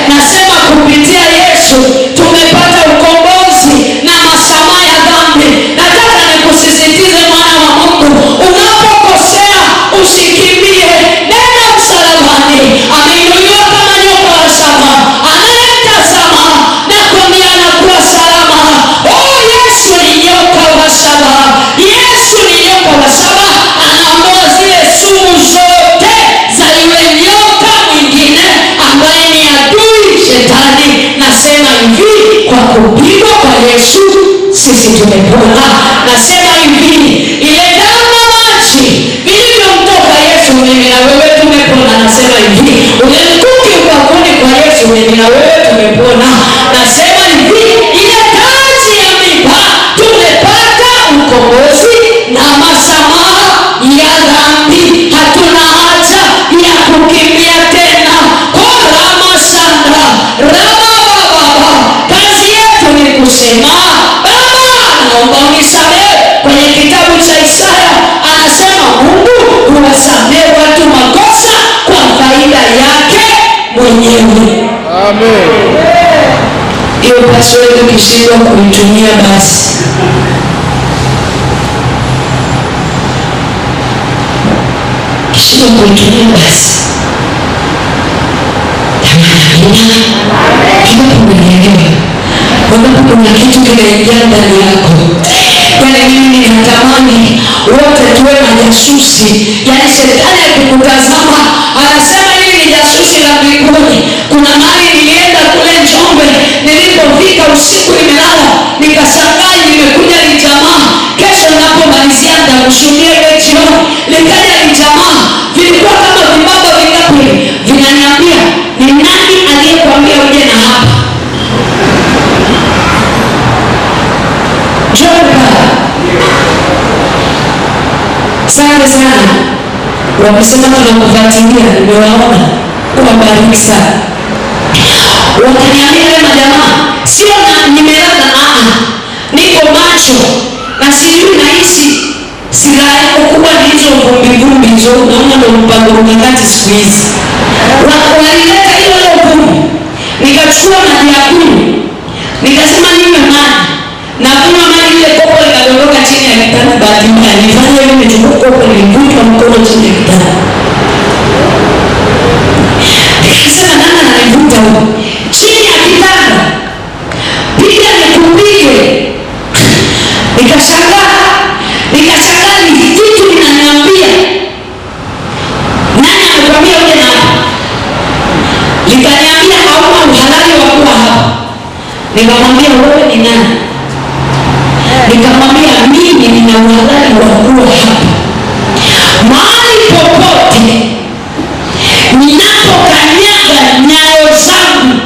Nasema kupitia Yesu tumepata ukombozi na masamaha ya dhambi. Nataka nikusisitize mwana wa Mungu, unapokosea usikimbie, nenda msalabani. Ameinuliwa kama nyoka wa shaba, anayetazama na kwambia anakuwa salama. Oh, Yesu ni nyoka wa shaba. Yesu ni nyoka wa shaba, anaondoa zile sumu zote za yule nyoka mwingine ambaye ni adui Shetani. Nasema hivi, kwa kupigwa kwa Yesu sisi tumepona. Nasema hivi, ile damu na maji vilivyomtoka Yesu, mimi na wewe tumepona. Nasema hivi, ule mkuki ubavuni kwa Yesu, mimi na wewe tumepona. Nasema hivi, ile taji ya miba tumepata ukombozi na masamaha ya dhambi. Hatuna haja ya kukimbia tena. Rama sandra rama baba, kazi yetu ni kusema Baba, naomba unisamehe. Kwenye kitabu cha Isaya anasema Mungu huwasamehe watu makosa kwa faida yake mwenyewe. Amen. Hiyo password ukishindwa kuitumia basi Wanapo kuna kitu kinaingia ndani yako. Yaani mimi ninatamani wote tuwe majasusi. Yaani Shetani akikutazama anasema hili ni jasusi la mbinguni. Kuna mahali nilienda kule Njombe, nilipofika usiku nimelala, nikashangaa nimekuja ni jamaa. Kesho ninapomalizia nitakushuhudia ile jioni. Nikaja ni jamaa, vilikuwa kama vibaba vingapi, vinaniambia ni nani aliyekwambia uje na hapa? Asante sana. Wamesema tunakufuatilia, nimewaona. Kuwabariki sana. Wakaniambia wema jamaa, sio na nimelala, niko macho na sijui nahisi silaha yako kubwa ni hizo vumbi hizo, naona ndo mpango mkakati siku hizi. Walileta hilo vumbi, nikachukua maji ya kunywa, nikasema ninywe maji, na kunywa maji, ile kopo likadondoka chini ya kitanda. Bahati mbaya nilifanya hiyo, nimechukua kopo nilivuta mkono chini ya kitanda. Nikasema nani ananivuta huko chini ya kitanda, piga nikupige. Nikashangaa ni kitu linaniambia nani amekwambia uje na hapa? Likaniambia hauna uhalali wa kuwa hapa. Nikamwambia wewe ni nani? Nikamwambia mimi nina uhalali wa kuwa hapa. mahali popote ninapokanyaga nyayo zangu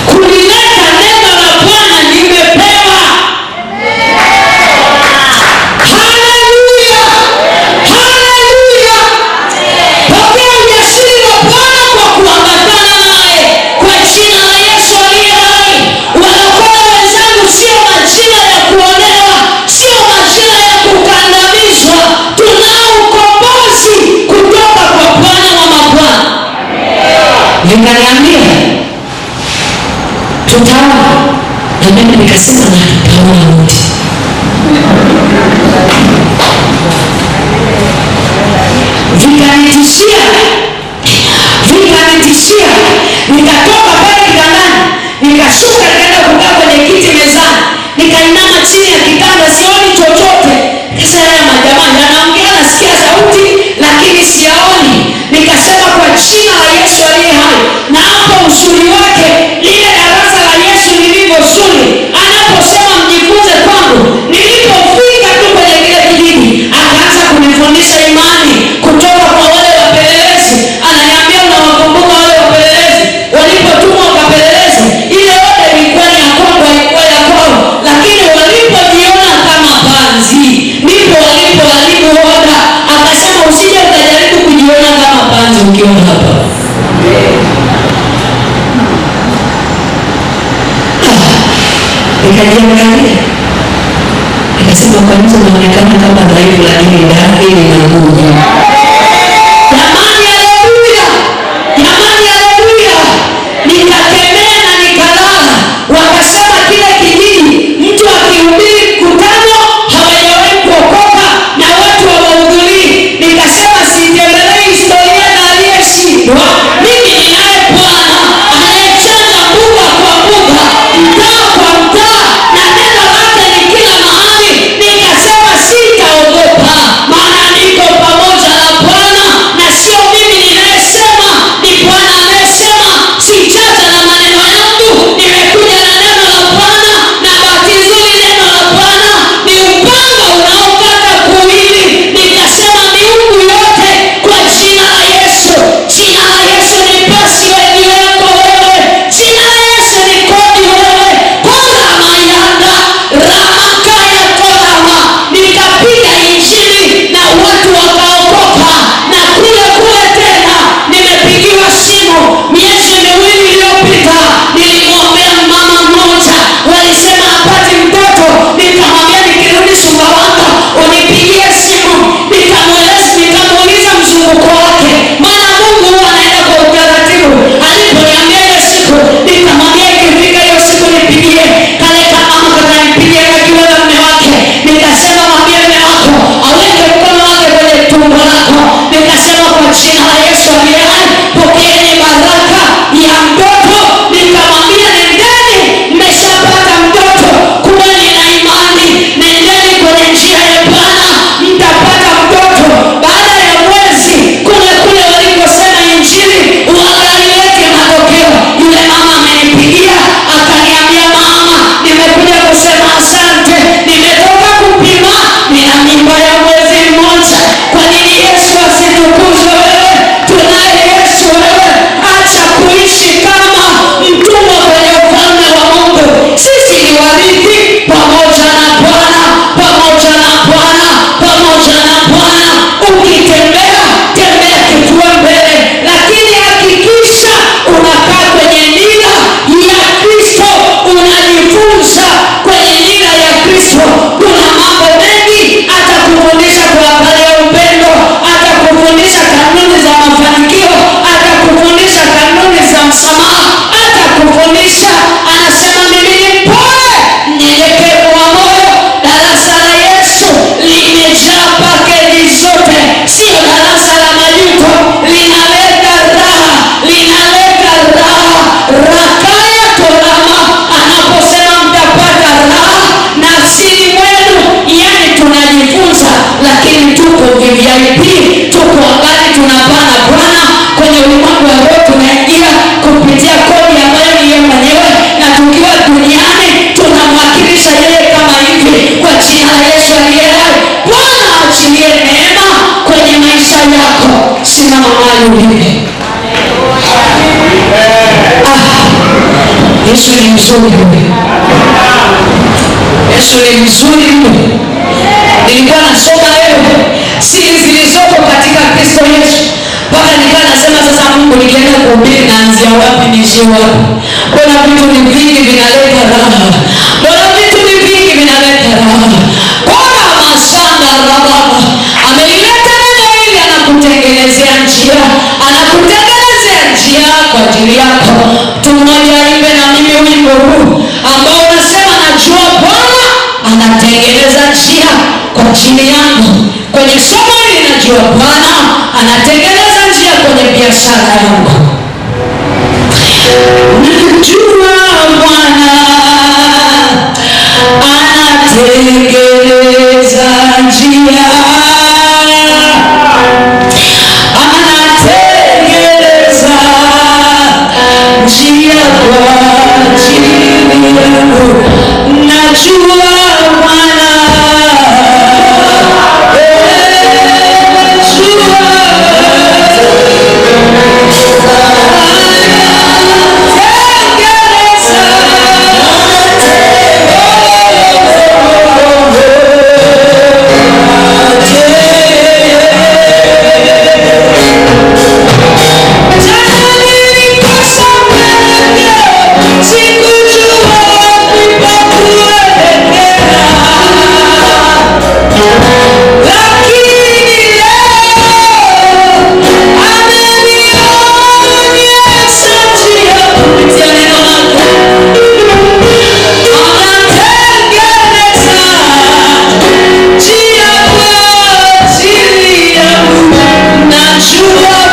kulileta neno la Bwana nimepewa. Haleluya, haleluya. Pokea ujasiri wa Bwana kwa kuambatana naye kwa jina la Yesu aliye hai. Walokole wenzangu, sio majira ya kuonewa, sio majira ya kukandamizwa. Tunao ukombozi kutoka kwa Bwana wa mabwana. Nikaniambia tutaona, na mimi nikasema na tutaona wote. Vikanitishia, nikatoka pale kitandani, nikashuka nikaenda kukaa kwenye kiti mezani, nikainama chini ya kitanda, sioni chochote. Nikasema haya majamaa yanaongea, nasikia sauti lakini siyaoni. Nikasema kwa jina la Yesu aliye hai, na hapo uzuri wake, lile darasa la Yesu lilivyo zuri, anaposema mjifunze kwangu, nilipofika tu kwenye kile kijiji, akaanza kunifundisha imani kutoka kwa wale wapelelezi. Ananiambia unawakumbuka wale wapelelezi walipotumwa wakapelelezi, ile yote ilikuwa ni ya Kongo, ilikuwa ya kwao, lakini walipojiona kama panzi ndipo walipoona. Akasema usije ukajaribu kujiona kama panzi ukiwa hapa. Nikajiangalia, nikasema kwa nini unaonekana kama dhaifu lakini ndani ni nguvu. Jamani, haleluya, jamani, haleluya. Nikakemea na nikalala. Wakasema kile kijiji mtu akihubiri mkutano hawajawahi kuokoka na watu hawahudhurii. Nikasema sitembelee historia na aliyeshindwa. Mimi ninaye Bwana anayechanja mbuga kwa mbuga, mtaa kwa mtaa, na neno lake ni kila mahali. Nikasema sitaogopa, maana niko pamoja na Bwana, na sio mimi ninayesema, ni Bwana anayesema. Sijaja na maneno yangu, nimekuja na neno la Bwana, na bahati nzuri neno la Bwana ni upanga unaokata kuwili. Nikasema miungu yote kwa jina la Yesu. Jina la Yesu ni password yako wewe. Jina la Yesu ni kodi wewe. Kola mayanda ramakaya kolama. Nikapiga injili na watu wakaokoka, na kule tena nimepigiwa simu miezi miwili iliyopita. Nilimwombea mama mmoja, walisema hapati mtoto. Nikamwambia nikirudi Sumbawanga unipigie simu. Nikamuuliza mzunguko wake, maana Mungu huwa anaenda kwa utaratibu. Aliponiambia hiyo siku, nikamwambia ikifika hiyo siku nipigie. Kale kama kakanipigia kakiwa na mume wake. Nikasema mwambie mume wako aweke mkono wake kwenye tumbo lako. Nikasema kwa jina la Yesu aliye hai, pokeeni baraka ya mtoto. Nikamwambia nendeni, mmeshapata mtoto, kuweni na imani, nendeni kwenye njia ya Bwana, mtapata mtoto. Baada ya mwezi kule walikosema injili wakalilete matokeo. Yule mama amenipigia akaniambia, mama, nimekuja kusema asante, nimetoka kupima, nina mimba ya mwezi mmoja. Kwa nini Yesu asitukuzwe? Wewe tunaye Yesu. Wewe acha kuishi kama mtumwa kwenye ufalme wa Mungu. Sisi ni warithi pamoja na Bwana, pamoja na Bwana, pamoja na Bwana. Ukitembea tembea kifua mbele, lakini hakikisha unakaa kwenye nira ya Kristo, unajifunza kwenye nira ya Kristo. Kuna mambo mengi atakufundisha kwa habari ya upendo, atakufundisha kanuni za mafanikio, atakufundisha kanuni za msamaha, atakufundisha. Anasema mimi ni mpole, mnyenyekevu wa moyo. Darasa la Yesu limejaa pakeji zote, sio darasa la majuto. Linaleta raha, linaleta raha. Rakaya torama, anaposema mtapata raha nafsini mwenu. Yani tunajifunza, lakini tuko VIP, tuko angali tunapana Bwana kwenye ulimwengu wa roho. Tunaingia kupitia kodi ambayo ni yeye mwenyewe, na tukiwa duniani tunamwakilisha yeye kama hivi. Kwa jina la Yesu aliye hai, Bwana achilie neema mahali ulipo. Yesu ni mzuri. Yesu ni mzuri. Nilikuwa nasoma leo siri zilizoko katika Kristo Yesu. Mpaka nilikuwa nasema sasa Mungu nikienda kuhubiri naanzia wapi niishie wapi? Kuna vitu ni vingi vinaleta raha. Kuna vitu ni vingi vinaleta raha. Kuna masanga raha. Amelileta neno hili anakutengenezea njia. Anakutengenezea njia kwa ajili yako. Tumoja imbe na mimi wimbo huu ambao unasema najua Bwana anatengeneza njia kwa ajili yangu. Kwenye somo hili najua Bwana anatengeneza njia kwenye biashara yangu. Najua Bwana anatengeneza njia. Anatengeneza njia kwa ajili yangu. Najua Bwana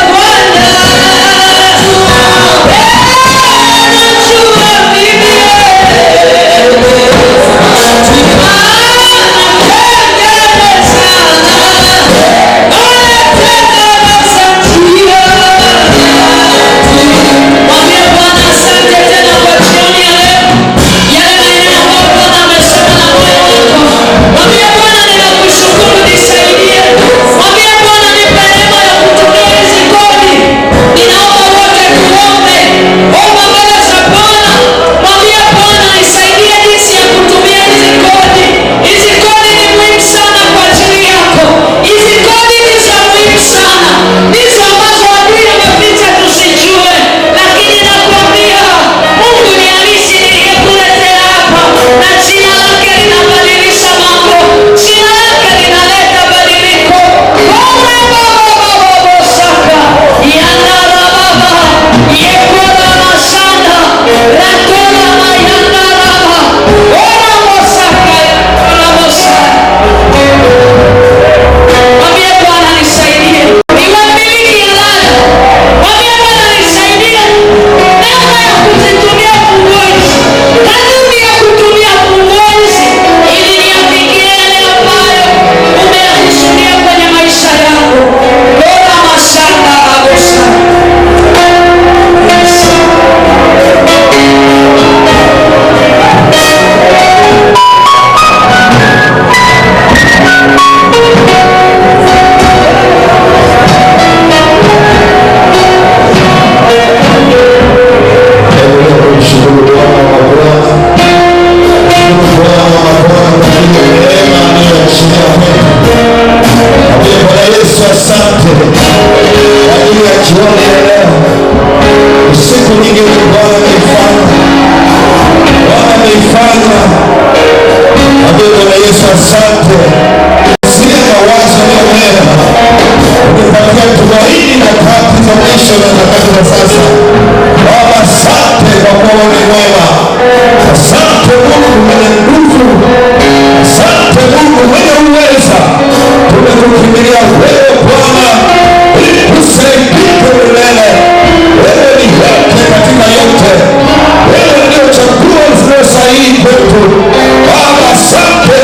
Baba, asante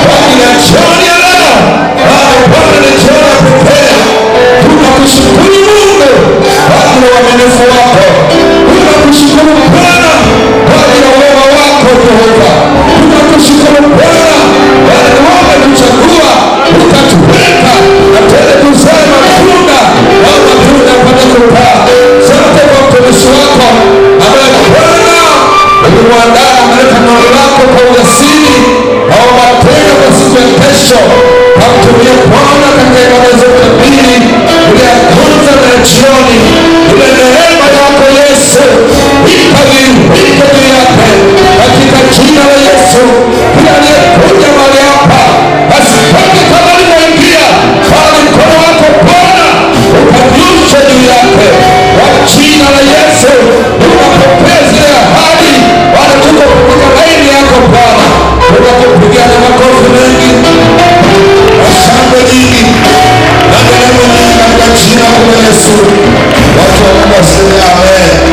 kwa ajili ya jioni wako kwa ujasiri au matendo kwa siku ya kesho. Kamtumia Bwana katika ibada zote mbili, ile ya kwanza na ya jioni. Ile neema yako Yesu ikadhihirike juu yake katika jina la Yesu. Kila aliyekuja mahali hapa asipate kama alivyoingia, bali mkono wako Bwana ukanyoshe juu yake kwa jina la Yesu. Unapokea zile ahadi, Bwana, tuko katika laini yako Bwana, tunakupigia na makofi mengi, asante nyingi na neema nyingi katika jina la Yesu. Watu wa Mungu waseme amen.